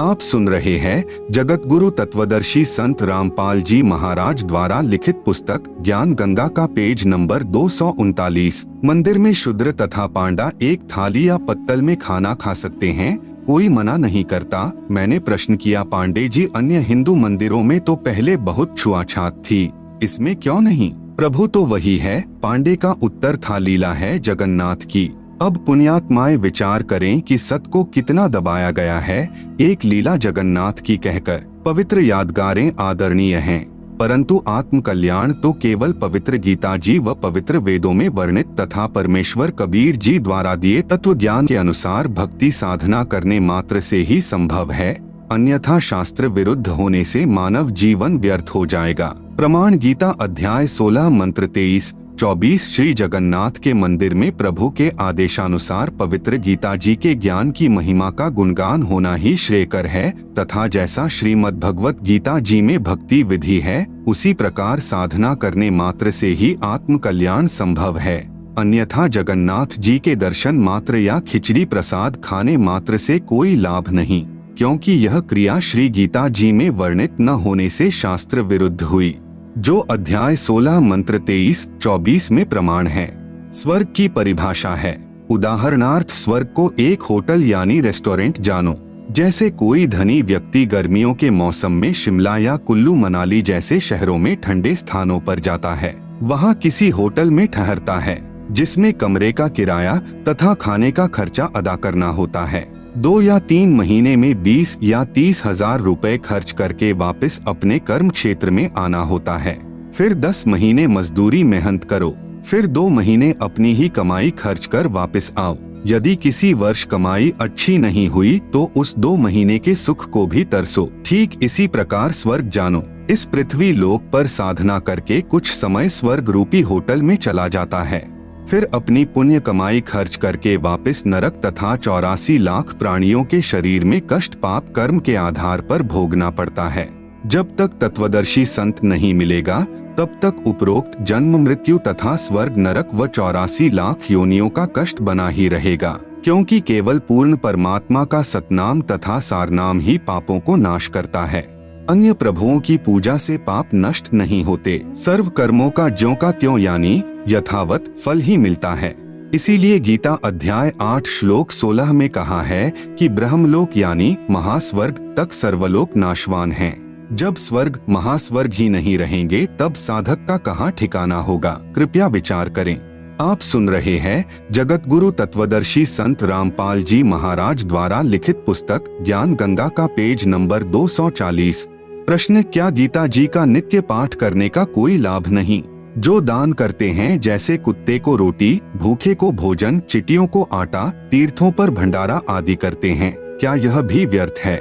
आप सुन रहे हैं जगत गुरु तत्वदर्शी संत रामपाल जी महाराज द्वारा लिखित पुस्तक ज्ञान गंगा का पेज नंबर 239। मंदिर में शूद्र तथा पांडा एक थाली या पत्तल में खाना खा सकते हैं, कोई मना नहीं करता। मैंने प्रश्न किया, पांडे जी अन्य हिंदू मंदिरों में तो पहले बहुत छुआछात थी, इसमें क्यों नहीं? प्रभु तो वही है। पांडे का उत्तर था, लीला है जगन्नाथ की। अब पुण्यात्माएं विचार करें कि सत को कितना दबाया गया है एक लीला जगन्नाथ की कहकर। पवित्र यादगारें आदरणीय हैं, परंतु आत्म कल्याण तो केवल पवित्र गीता जी व पवित्र वेदों में वर्णित तथा परमेश्वर कबीर जी द्वारा दिए तत्व ज्ञान के अनुसार भक्ति साधना करने मात्र से ही संभव है, अन्यथा शास्त्र विरुद्ध होने से मानव जीवन व्यर्थ हो जाएगा। प्रमाण गीता अध्याय 16 मंत्र 23-24। श्री जगन्नाथ के मंदिर में प्रभु के आदेशानुसार पवित्र गीता जी के ज्ञान की महिमा का गुणगान होना ही श्रेयकर है, तथा जैसा श्रीमद् भगवत गीता जी में भक्ति विधि है, उसी प्रकार साधना करने मात्र से ही आत्म कल्याण संभव है, अन्यथा जगन्नाथ जी के दर्शन मात्र या खिचड़ी प्रसाद खाने मात्र से कोई लाभ नहीं, क्योंकि यह क्रिया श्री गीता जी में वर्णित न होने से शास्त्र विरुद्ध हुई, जो अध्याय 16 मंत्र 23-24 में प्रमाण है। स्वर्ग की परिभाषा है। उदाहरणार्थ स्वर्ग को एक होटल यानी रेस्टोरेंट जानो। जैसे कोई धनी व्यक्ति गर्मियों के मौसम में शिमला या कुल्लू मनाली जैसे शहरों में ठंडे स्थानों पर जाता है, वहाँ किसी होटल में ठहरता है जिसमें कमरे का किराया तथा खाने का खर्चा अदा करना होता है। 2 या 3 महीने में 20 या 30 हजार रुपए खर्च करके वापस अपने कर्म क्षेत्र में आना होता है। फिर 10 महीने मजदूरी मेहनत करो, फिर 2 महीने अपनी ही कमाई खर्च कर वापस आओ। यदि किसी वर्ष कमाई अच्छी नहीं हुई तो उस 2 महीने के सुख को भी तरसो। ठीक इसी प्रकार स्वर्ग जानो। इस पृथ्वी लोक पर साधना करके कुछ समय स्वर्ग रूपी होटल में चला जाता है, फिर अपनी पुण्य कमाई खर्च करके वापस नरक तथा 84 लाख प्राणियों के शरीर में कष्ट पाप कर्म के आधार पर भोगना पड़ता है। जब तक तत्वदर्शी संत नहीं मिलेगा तब तक उपरोक्त जन्म मृत्यु तथा स्वर्ग नरक व 84 लाख योनियों का कष्ट बना ही रहेगा, क्योंकि केवल पूर्ण परमात्मा का सतनाम तथा सारनाम ही पापों को नाश करता है। अन्य प्रभुओं की पूजा से पाप नष्ट नहीं होते। सर्व कर्मों का ज्यों का त्यों यानी यथावत फल ही मिलता है। इसीलिए गीता अध्याय 8 श्लोक 16 में कहा है कि ब्रह्मलोक यानी महास्वर्ग तक सर्वलोक नाशवान हैं। जब स्वर्ग महास्वर्ग ही नहीं रहेंगे तब साधक का कहाँ ठिकाना होगा? कृपया विचार करें। आप सुन रहे हैं जगत गुरु तत्वदर्शी संत रामपाल जी महाराज द्वारा लिखित पुस्तक ज्ञान गंगा का पेज नंबर 240। प्रश्न: क्या गीता जी का नित्य पाठ करने का कोई लाभ नहीं? जो दान करते हैं, जैसे कुत्ते को रोटी, भूखे को भोजन, चिटियों को आटा, तीर्थों पर भंडारा आदि करते हैं, क्या यह भी व्यर्थ है?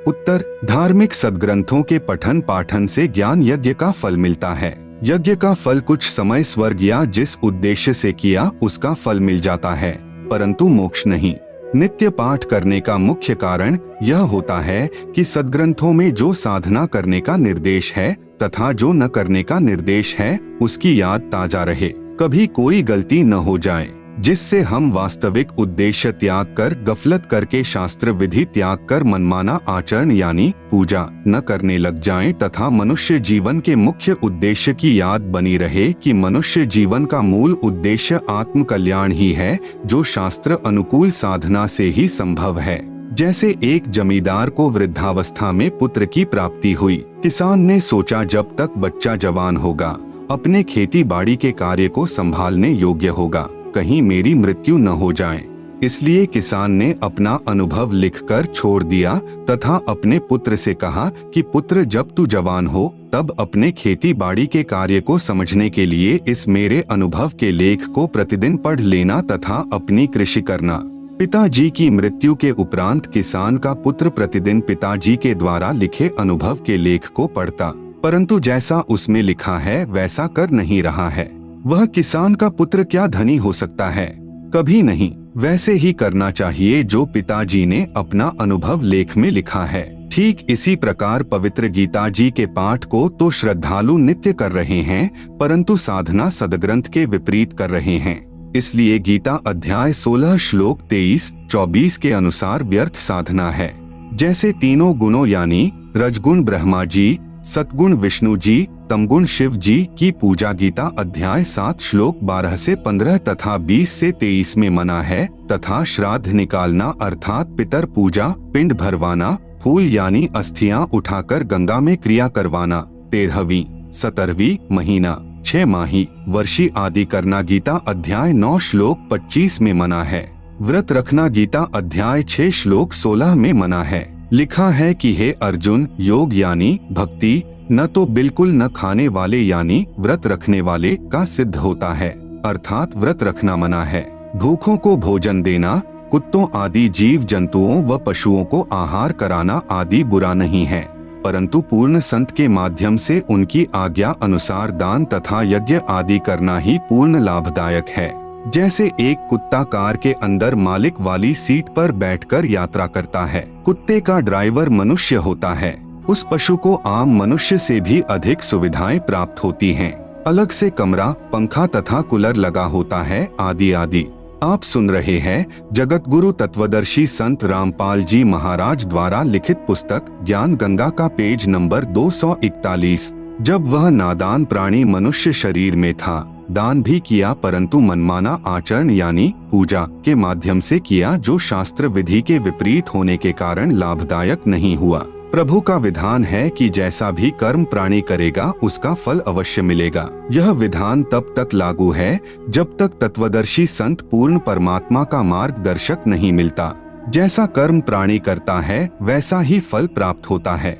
उत्तर: धार्मिक सद्ग्रंथों के पठन पाठन से ज्ञान यज्ञ का फल मिलता है। यज्ञ का फल कुछ समय स्वर्ग या जिस उद्देश्य से किया उसका फल मिल जाता है, परंतु मोक्ष नहीं। नित्य पाठ करने का मुख्य कारण यह होता है कि सद्ग्रंथों में जो साधना करने का निर्देश है तथा जो न करने का निर्देश है उसकी याद ताजा रहे, कभी कोई गलती न हो जाए, जिससे हम वास्तविक उद्देश्य त्याग कर गफलत करके शास्त्र विधि त्याग कर मनमाना आचरण यानी पूजा न करने लग जाएं तथा मनुष्य जीवन के मुख्य उद्देश्य की याद बनी रहे कि मनुष्य जीवन का मूल उद्देश्य आत्म कल्याण ही है, जो शास्त्र अनुकूल साधना से ही संभव है। जैसे एक जमींदार को वृद्धावस्था में पुत्र की प्राप्ति हुई। किसान ने सोचा जब तक बच्चा जवान होगा, अपने खेती बाड़ी के कार्य को संभालने योग्य होगा, कहीं मेरी मृत्यु न हो जाए। इसलिए किसान ने अपना अनुभव लिखकर छोड़ दिया तथा अपने पुत्र से कहा कि पुत्र, जब तू जवान हो तब अपने खेती बाड़ी के कार्य को समझने के लिए इस मेरे अनुभव के लेख को प्रतिदिन पढ़ लेना तथा अपनी कृषि करना। पिताजी की मृत्यु के उपरांत किसान का पुत्र प्रतिदिन पिताजी के द्वारा लिखे अनुभव के लेख को पढ़ता, परंतु जैसा उसमें लिखा है वैसा कर नहीं रहा है। वह किसान का पुत्र क्या धनी हो सकता है? कभी नहीं। वैसे ही करना चाहिए जो पिताजी ने अपना अनुभव लेख में लिखा है। ठीक इसी प्रकार पवित्र गीता जी के पाठ को तो श्रद्धालु नित्य कर रहे हैं, परंतु साधना सदग्रंथ के विपरीत कर रहे हैं। इसलिए गीता अध्याय 16 श्लोक 23-24 के अनुसार व्यर्थ साधना है। जैसे तीनों गुणों यानी रजगुण ब्रह्मा जी, सतगुण विष्णु जी, तमगुण शिव जी की पूजा गीता अध्याय 7 श्लोक 12 से 15 तथा 20 से 23 में मना है, तथा श्राद्ध निकालना अर्थात पितर पूजा, पिंड भरवाना, फूल यानी अस्थियां उठाकर गंगा में क्रिया करवाना, 13वीं 17वीं महीना 6 माही वर्षी आदि करना गीता अध्याय 9 श्लोक 25 में मना है। व्रत रखना गीता अध्याय 6 श्लोक 16 में मना है। लिखा है कि हे अर्जुन, योग यानी भक्ति न तो बिल्कुल न खाने वाले यानी व्रत रखने वाले का सिद्ध होता है, अर्थात व्रत रखना मना है। भूखों को भोजन देना, कुत्तों आदि जीव जंतुओं व पशुओं को आहार कराना आदि बुरा नहीं है, परंतु पूर्ण संत के माध्यम से उनकी आज्ञा अनुसार दान तथा यज्ञ आदि करना ही पूर्ण लाभदायक है। जैसे एक कुत्ता कार के अंदर मालिक वाली सीट पर बैठकर यात्रा करता है, कुत्ते का ड्राइवर मनुष्य होता है, उस पशु को आम मनुष्य से भी अधिक सुविधाएं प्राप्त होती हैं। अलग से कमरा, पंखा तथा कूलर लगा होता है आदि आदि। आप सुन रहे हैं जगत गुरु तत्वदर्शी संत रामपाल जी महाराज द्वारा लिखित पुस्तक ज्ञान गंगा का पेज नंबर 241। जब वह नादान प्राणी मनुष्य शरीर में था, दान भी किया, परंतु मनमाना आचरण यानी पूजा के माध्यम से किया, जो शास्त्र विधि के विपरीत होने के कारण लाभदायक नहीं हुआ। प्रभु का विधान है कि जैसा भी कर्म प्राणी करेगा उसका फल अवश्य मिलेगा। यह विधान तब तक लागू है जब तक तत्वदर्शी संत पूर्ण परमात्मा का मार्गदर्शक नहीं मिलता। जैसा कर्म प्राणी करता है वैसा ही फल प्राप्त होता है।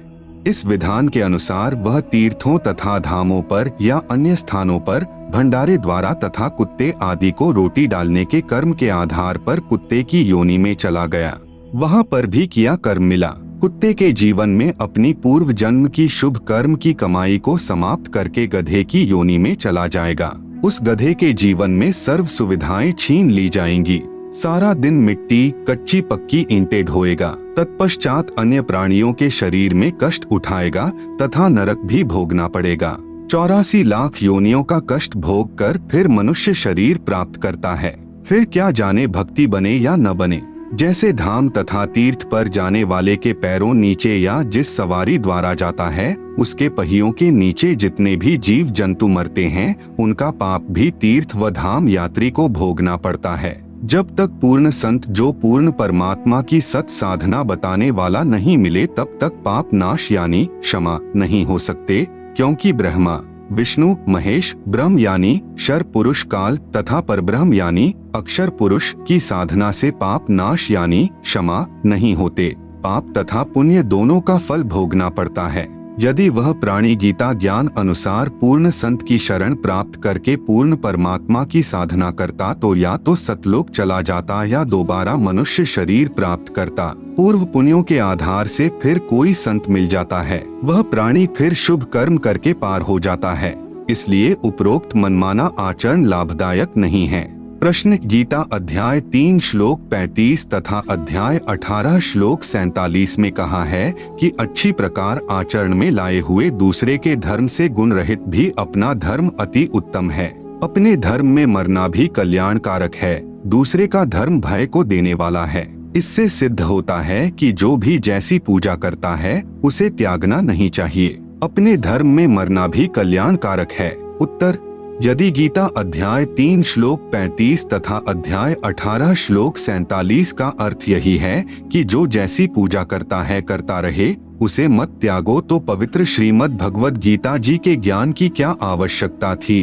इस विधान के अनुसार वह तीर्थों तथा धामों पर या अन्य स्थानों पर भंडारे द्वारा तथा कुत्ते आदि को रोटी डालने के कर्म के आधार पर कुत्ते की योनि में चला गया। वहां पर भी किया कर्म मिला। कुत्ते के जीवन में अपनी पूर्व जन्म की शुभ कर्म की कमाई को समाप्त करके गधे की योनि में चला जाएगा। उस गधे के जीवन में सर्व सुविधाएं छीन ली जाएंगी। सारा दिन मिट्टी, कच्ची पक्की ईंटें ढोएगा, तत्पश्चात अन्य प्राणियों के शरीर में कष्ट उठाएगा तथा नरक भी भोगना पड़ेगा। 84 लाख योनियों का कष्ट भोग कर फिर मनुष्य शरीर प्राप्त करता है। फिर क्या जाने भक्ति बने या न बने। जैसे धाम तथा तीर्थ पर जाने वाले के पैरों नीचे या जिस सवारी द्वारा जाता है उसके पहियों के नीचे जितने भी जीव जंतु मरते हैं उनका पाप भी तीर्थ व धाम यात्री को भोगना पड़ता है। जब तक पूर्ण संत जो पूर्ण परमात्मा की सत साधना बताने वाला नहीं मिले तब तक पाप नाश यानी क्षमा नहीं हो सकते, क्योंकि ब्रह्मा, विष्णु, महेश, ब्रह्म यानी क्षर पुरुष काल तथा परब्रह्म यानी अक्षर पुरुष की साधना से पाप नाश यानी क्षमा नहीं होते। पाप तथा पुण्य दोनों का फल भोगना पड़ता है। यदि वह प्राणी गीता ज्ञान अनुसार पूर्ण संत की शरण प्राप्त करके पूर्ण परमात्मा की साधना करता तो या तो सतलोक चला जाता या दोबारा मनुष्य शरीर प्राप्त करता। पूर्व पुण्यों के आधार से फिर कोई संत मिल जाता है, वह प्राणी फिर शुभ कर्म करके पार हो जाता है। इसलिए उपरोक्त मनमाना आचरण लाभदायक नहीं है। प्रश्न: गीता अध्याय 3 श्लोक 35 तथा अध्याय 18 श्लोक 47 में कहा है कि अच्छी प्रकार आचरण में लाए हुए दूसरे के धर्म से गुण रहित भी अपना धर्म अति उत्तम है। अपने धर्म में मरना भी कल्याणकारक है। दूसरे का धर्म भय को देने वाला है। इससे सिद्ध होता है कि जो भी जैसी पूजा करता है उसे त्यागना नहीं चाहिए। अपने धर्म में मरना भी कल्याणकारक है। उत्तर: यदि गीता अध्याय 3 श्लोक 35 तथा अध्याय 18 श्लोक 47 का अर्थ यही है कि जो जैसी पूजा करता है करता रहे, उसे मत त्यागो, तो पवित्र श्रीमद् भगवद गीता जी के ज्ञान की क्या आवश्यकता थी।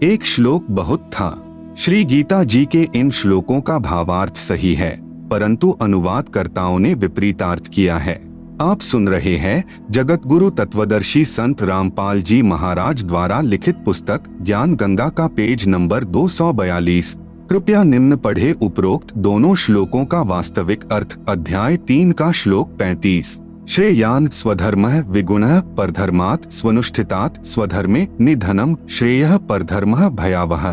एक श्लोक बहुत था। श्री गीता जी के इन श्लोकों का भावार्थ सही है, परंतु अनुवादकर्ताओं ने विपरीतार्थ किया है। आप सुन रहे हैं जगत गुरु तत्वदर्शी संत रामपाल जी महाराज द्वारा लिखित पुस्तक ज्ञान गंगा का पेज नंबर 242। कृपया निम्न पढ़े उपरोक्त दोनों श्लोकों का वास्तविक अर्थ। अध्याय 3 का श्लोक 35। श्रेयान स्वधर्मः विगुणः परधर्मात् स्वनुष्ठितात् स्वधर्मे निधनम श्रेयः परधर्मः भयावह।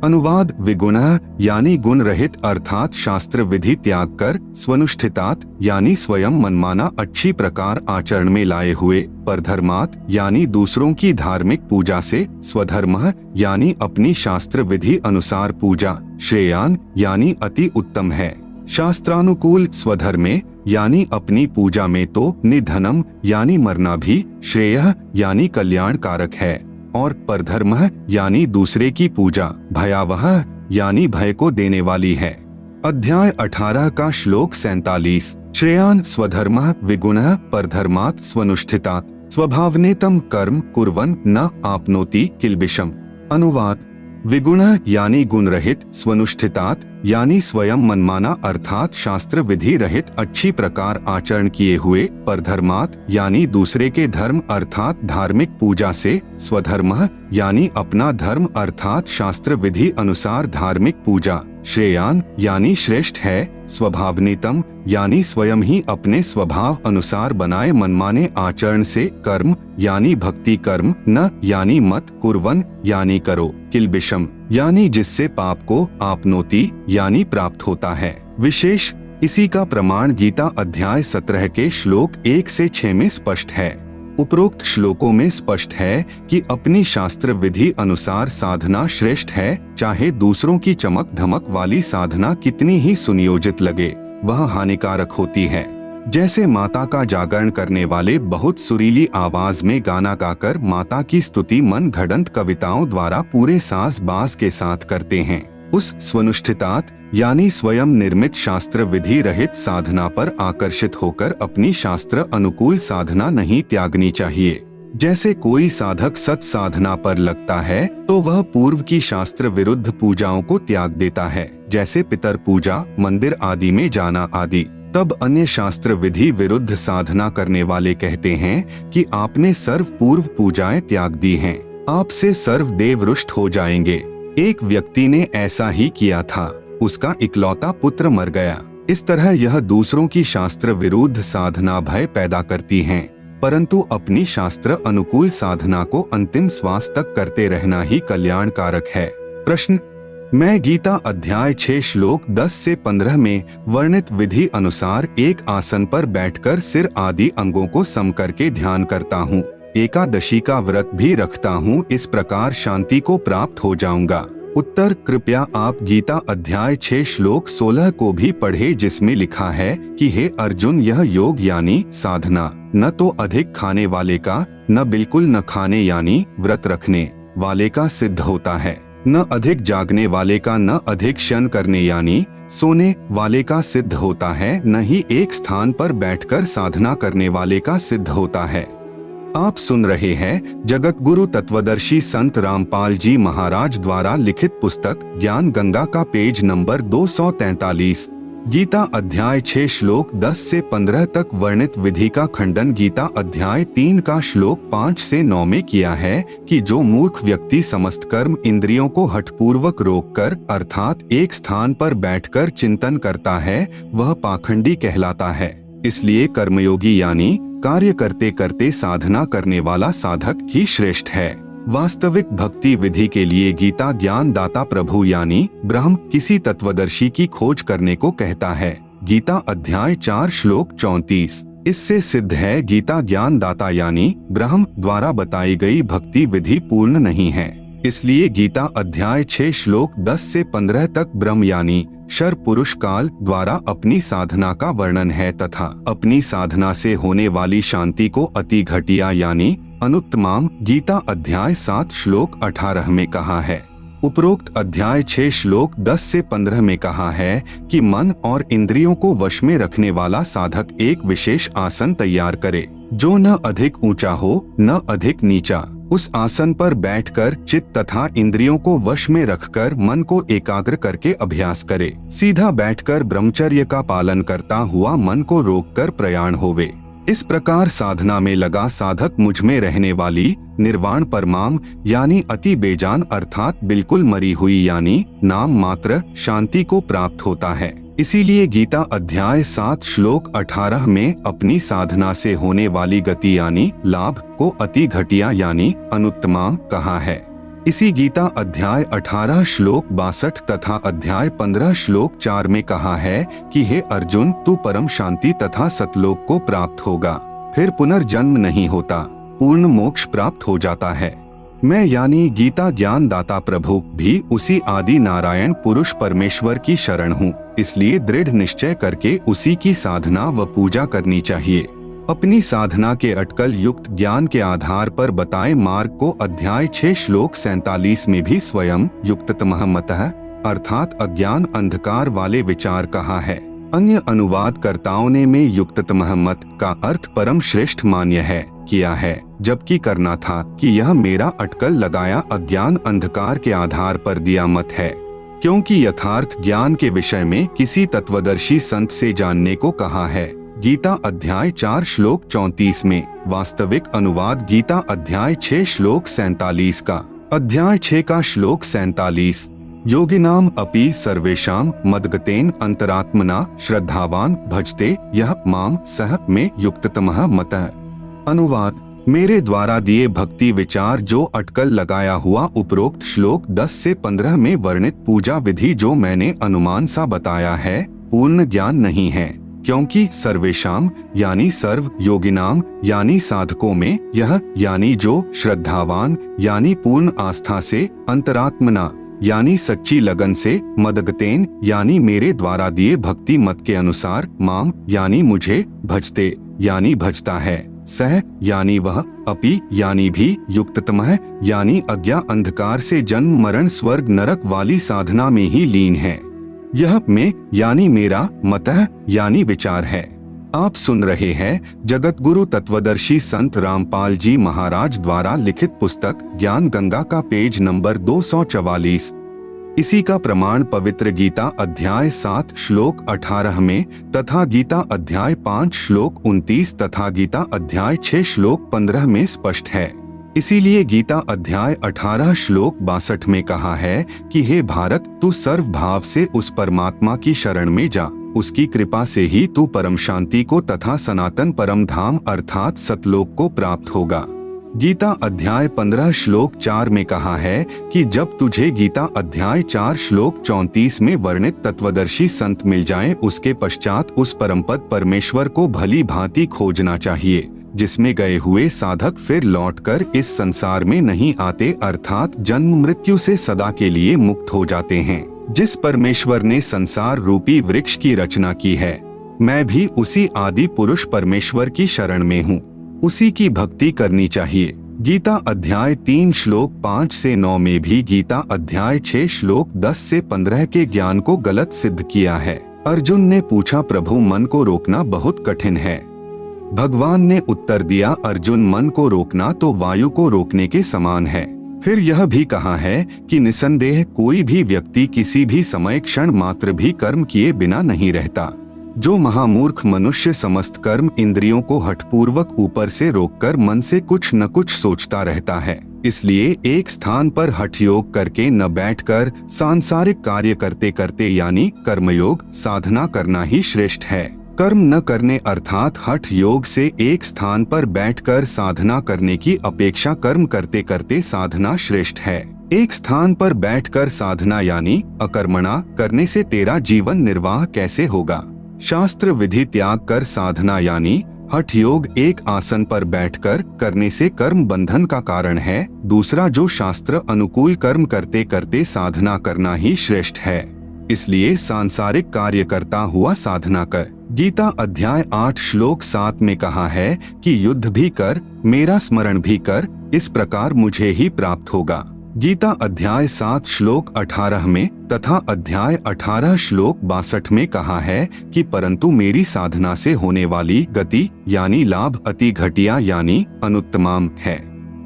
अनुवाद: विगुणः यानी गुण रहित अर्थात शास्त्र विधि त्याग कर, स्वनुष्ठितात यानी स्वयं मनमाना अच्छी प्रकार आचरण में लाए हुए, परधर्मात् यानी दूसरों की धार्मिक पूजा से, स्वधर्मः यानी अपनी शास्त्र विधि अनुसार पूजा, श्रेयान यानी अति उत्तम है, शास्त्रानुकूल, स्वधर्मे यानी अपनी पूजा में तो, निधनम यानी मरना भी, श्रेयः यानी कल्याणकारक है, और परधर्मः यानी दूसरे की पूजा, भयावह यानी भय को देने वाली है। अध्याय 18 का श्लोक 47। श्रेयान स्वधर्मः विगुणः परधर्मात् स्वनुष्ठितात् स्वभावनेतम कर्म कुर्वन् न आपनोति किल्बिषम्। अनुवाद: विगुणः यानी गुण रहित, स्वनुष्ठितात् यानी स्वयं मनमाना अर्थात शास्त्र विधि रहित अच्छी प्रकार आचरण किए हुए, परधर्मात् यानी दूसरे के धर्म अर्थात धार्मिक पूजा से, स्वधर्मः यानी अपना धर्म अर्थात शास्त्र विधि अनुसार धार्मिक पूजा, श्रेयान यानी श्रेष्ठ है, स्वभावनीतम यानी स्वयं ही अपने स्वभाव अनुसार बनाए मनमाने आचरण से, कर्म यानी भक्ति कर्म, न यानी मत, कुर्वन यानी करो, किल्बिषम यानी जिससे पाप को, आपनोति यानी प्राप्त होता है। विशेष इसी का प्रमाण गीता अध्याय 17 के श्लोक 1 से 6 में स्पष्ट है। उपरोक्त श्लोकों में स्पष्ट है कि अपनी शास्त्र विधि अनुसार साधना श्रेष्ठ है, चाहे दूसरों की चमक धमक वाली साधना कितनी ही सुनियोजित लगे, वह हानिकारक होती है। जैसे माता का जागरण करने वाले बहुत सुरीली आवाज में गाना गाकर माता की स्तुति मन घड़ंत कविताओं द्वारा पूरे साज बाज के साथ करते हैं, उस स्वनुष्ठितात यानी स्वयं निर्मित शास्त्र विधि रहित साधना पर आकर्षित होकर अपनी शास्त्र अनुकूल साधना नहीं त्यागनी चाहिए। जैसे कोई साधक सत साधना पर लगता है तो वह पूर्व की शास्त्र विरुद्ध पूजाओं को त्याग देता है, जैसे पितर पूजा, मंदिर आदि में जाना आदि। तब अन्य शास्त्र विधि विरुद्ध साधना करने वाले कहते हैं कि आपने सर्व पूर्व पूजाएं त्याग दी हैं, आपसे सर्व देव रुष्ट हो जाएंगे। एक व्यक्ति ने ऐसा ही किया था, उसका इकलौता पुत्र मर गया। इस तरह यह दूसरों की शास्त्र विरुद्ध साधना भय पैदा करती हैं। परंतु अपनी शास्त्र अनुकूल साधना को अंतिम श्वास तक करते रहना ही कल्याणकारक है। प्रश्न, मैं गीता अध्याय 6 श्लोक 10 से 15 में वर्णित विधि अनुसार एक आसन पर बैठकर सिर आदि अंगों को सम करके ध्यान करता हूँ, एकादशी का व्रत भी रखता हूँ, इस प्रकार शांति को प्राप्त हो जाऊंगा। उत्तर, कृपया आप गीता अध्याय 6 श्लोक 16 को भी पढ़े, जिसमें लिखा है कि हे अर्जुन, यह योग यानी साधना न तो अधिक खाने वाले का, न बिल्कुल न खाने यानी व्रत रखने वाले का सिद्ध होता है, न अधिक जागने वाले का, न अधिक क्षण करने यानी सोने वाले का सिद्ध होता है, न ही एक स्थान पर बैठकर साधना करने वाले का सिद्ध होता है। आप सुन रहे हैं जगत गुरु तत्वदर्शी संत रामपाल जी महाराज द्वारा लिखित पुस्तक ज्ञान गंगा का पेज नंबर 243। गीता अध्याय 6 श्लोक 10 से 15 तक वर्णित विधि का खंडन गीता अध्याय 3 का श्लोक 5 से 9 में किया है कि जो मूर्ख व्यक्ति समस्त कर्म इंद्रियों को हठपूर्वक रोककर अर्थात एक स्थान पर बैठकर चिंतन करता है, वह पाखंडी कहलाता है। इसलिए कर्मयोगी यानी कार्य करते करते साधना करने वाला साधक ही श्रेष्ठ है। वास्तविक भक्ति विधि के लिए गीता ज्ञान दाता प्रभु यानी ब्रह्म किसी तत्वदर्शी की खोज करने को कहता है। गीता अध्याय 4 श्लोक 34। इससे सिद्ध है गीता ज्ञान दाता यानी ब्रह्म द्वारा बताई गई भक्ति विधि पूर्ण नहीं है। इसलिए गीता अध्याय 6 श्लोक 10 से 15 तक ब्रह्म यानी शर पुरुष काल द्वारा अपनी साधना का वर्णन है तथा अपनी साधना से होने वाली शांति को अति घटिया यानी अनुत्तमाम गीता अध्याय 7 श्लोक 18 में कहा है। उपरोक्त अध्याय 6 श्लोक 10 से 15 में कहा है कि मन और इंद्रियों को वश में रखने वाला साधक एक विशेष आसन तैयार करे, जो न अधिक ऊंचा हो न अधिक नीचा। उस आसन पर बैठकर चित्त तथा इंद्रियों को वश में रखकर मन को एकाग्र करके अभ्यास करे। सीधा बैठकर ब्रह्मचर्य का पालन करता हुआ मन को रोककर प्रयाण होवे। इस प्रकार साधना में लगा साधक मुझ में रहने वाली निर्वाण परमाम यानी अति बेजान अर्थात बिल्कुल मरी हुई यानी नाम मात्र शांति को प्राप्त होता है। इसीलिए गीता अध्याय 7 श्लोक 18 में अपनी साधना से होने वाली गति यानी लाभ को अति घटिया यानी अनुत्तमाम कहा है। इसी गीता अध्याय 18 श्लोक 62 तथा अध्याय 15 श्लोक 4 में कहा है कि हे अर्जुन, तू परम शांति तथा सतलोक को प्राप्त होगा, फिर पुनर्जन्म नहीं होता, पूर्ण मोक्ष प्राप्त हो जाता है। मैं यानी गीता ज्ञान दाता प्रभु भी उसी आदि नारायण पुरुष परमेश्वर की शरण हूँ, इसलिए दृढ़ निश्चय करके उसी की साधना व पूजा करनी चाहिए। अपनी साधना के अटकल युक्त ज्ञान के आधार पर बताए मार्ग को अध्याय 6 श्लोक 47 में भी स्वयं युक्ततमः मतः अर्थात अज्ञान अंधकार वाले विचार कहा है। अन्य अनुवादकर्ताओं ने में युक्ततमः मत का अर्थ परम श्रेष्ठ मान्य है किया है, जबकि करना था कि यह मेरा अटकल लगाया अज्ञान अंधकार के आधार पर दिया मत है, क्योंकि यथार्थ ज्ञान के विषय में किसी तत्वदर्शी संत से जानने को कहा है। गीता अध्याय 4 श्लोक 34 में वास्तविक अनुवाद गीता अध्याय 6 श्लोक 47 का। अध्याय 6 का श्लोक 47 योगिनाम अपि सर्वेषाम मद्गतेन अंतरात्मना श्रद्धावान भजते यह माम सह में युक्ततमः मतः। अनुवाद मेरे द्वारा दिए भक्ति विचार जो अटकल लगाया हुआ उपरोक्त श्लोक 10 से 15 में वर्णित पूजा विधि जो मैंने अनुमान सा बताया है, पूर्ण ज्ञान नहीं है, क्योंकि सर्वेशाम यानी सर्व, योगिनाम यानी साधकों में, यह यानी जो, श्रद्धावान यानी पूर्ण आस्था से, अंतरात्मना यानी सच्ची लगन से, मदगतेन यानी मेरे द्वारा दिए भक्ति मत के अनुसार, माम यानी मुझे, भजते यानी भजता है, सह यानी वह, अपि यानी भी, युक्ततमः यानी अज्ञा अंधकार से जन्म मरण स्वर्ग नरक वाली साधना में ही लीन है। यह मैं यानी मेरा, मतः यानी विचार है। आप सुन रहे हैं जगत गुरु तत्वदर्शी संत रामपाल जी महाराज द्वारा लिखित पुस्तक ज्ञान गंगा का पेज नंबर 244। इसी का प्रमाण पवित्र गीता अध्याय 7 श्लोक 18 में तथा गीता अध्याय 5 श्लोक 29 तथा गीता अध्याय 6 श्लोक 15 में स्पष्ट है। इसीलिए गीता अध्याय 18 श्लोक 62 में कहा है कि हे भारत, तू सर्व भाव से उस परमात्मा की शरण में जा उसकी कृपा से ही तू परम शांति को तथा सनातन परम धाम अर्थात सतलोक को प्राप्त होगा। गीता अध्याय 15 श्लोक 4 में कहा है कि जब तुझे गीता अध्याय 4 श्लोक 34 में वर्णित तत्वदर्शी संत मिल जाएं, उसके पश्चात उस परमपद परमेश्वर को भली भांति खोजना चाहिए, जिसमें गए हुए साधक फिर लौटकर इस संसार में नहीं आते, अर्थात जन्म मृत्यु से सदा के लिए मुक्त हो जाते हैं। जिस परमेश्वर ने संसार रूपी वृक्ष की रचना की है, मैं भी उसी आदि पुरुष परमेश्वर की शरण में हूँ, उसी की भक्ति करनी चाहिए। गीता अध्याय 3 श्लोक 5 से 9 में भी गीता अध्याय 6 श्लोक 10 से 15 के ज्ञान को गलत सिद्ध किया है। अर्जुन ने पूछा, प्रभु मन को रोकना बहुत कठिन है। भगवान ने उत्तर दिया, अर्जुन मन को रोकना तो वायु को रोकने के समान है। फिर यह भी कहा है कि निसंदेह कोई भी व्यक्ति किसी भी समय क्षण मात्र भी कर्म किए बिना नहीं रहता। जो महामूर्ख मनुष्य समस्त कर्म इंद्रियों को हठपूर्वक ऊपर से रोककर मन से कुछ न कुछ सोचता रहता है। इसलिए एक स्थान पर हठ योग करके न बैठकर सांसारिक कार्य करते करते यानी कर्मयोग साधना करना ही श्रेष्ठ है। कर्म न करने अर्थात हठ योग से एक स्थान पर बैठकर साधना करने की अपेक्षा कर्म करते करते साधना श्रेष्ठ है। एक स्थान पर बैठकर साधना यानी अकर्मणा करने से तेरा जीवन निर्वाह कैसे होगा। शास्त्र विधि त्याग कर साधना यानी हठ योग एक आसन पर बैठकर करने से कर्म बंधन का कारण है। दूसरा, जो शास्त्र अनुकूल कर्म करते करते साधना करना ही श्रेष्ठ है। इसलिए सांसारिक कार्य करता हुआ साधना कर। गीता अध्याय 8 श्लोक 7 में कहा है कि युद्ध भी कर, मेरा स्मरण भी कर, इस प्रकार मुझे ही प्राप्त होगा। गीता अध्याय 7 श्लोक 18 में तथा अध्याय 18 श्लोक 62 में कहा है कि परंतु मेरी साधना से होने वाली गति यानी लाभ अति घटिया यानी अनुत्तमाम है।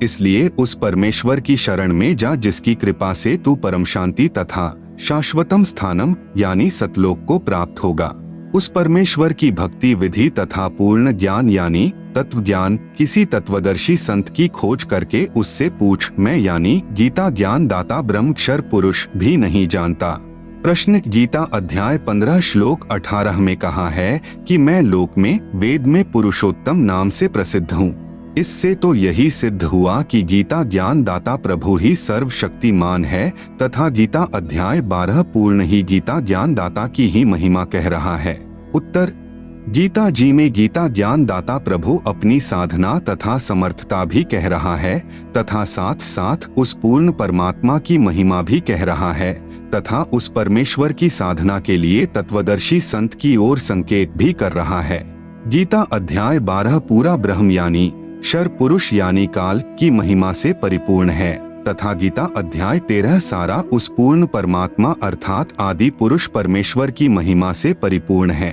इसलिए उस परमेश्वर की शरण में जा, जिसकी कृपा से तू परम शांति तथा शाश्वतम स्थानम यानी सतलोक को प्राप्त होगा। उस परमेश्वर की भक्ति विधि तथा पूर्ण ज्ञान यानी तत्व ज्ञान किसी तत्वदर्शी संत की खोज करके उससे पूछ, मैं यानी गीता ज्ञान दाता ब्रह्मक्षर पुरुष भी नहीं जानता। प्रश्न, गीता अध्याय 15 श्लोक 18 में कहा है कि मैं लोक में वेद में पुरुषोत्तम नाम से प्रसिद्ध हूँ। इससे तो यही सिद्ध हुआ कि गीता ज्ञान दाता प्रभु ही सर्वशक्तिमान है तथा गीता अध्याय 12 पूर्ण ही गीता ज्ञान दाता की ही महिमा कह रहा है। उत्तर, गीता जी में गीता ज्ञान दाता प्रभु अपनी साधना तथा समर्थता भी कह रहा है तथा साथ साथ उस पूर्ण परमात्मा की महिमा भी कह रहा है तथा उस परमेश्वर की साधना के लिए तत्वदर्शी संत की ओर संकेत भी कर रहा है। गीता अध्याय 12 पूरा ब्रह्म यानी क्षर पुरुष यानी काल की महिमा से परिपूर्ण है तथा गीता अध्याय 13 सारा उस पूर्ण परमात्मा अर्थात आदि पुरुष परमेश्वर की महिमा से परिपूर्ण है।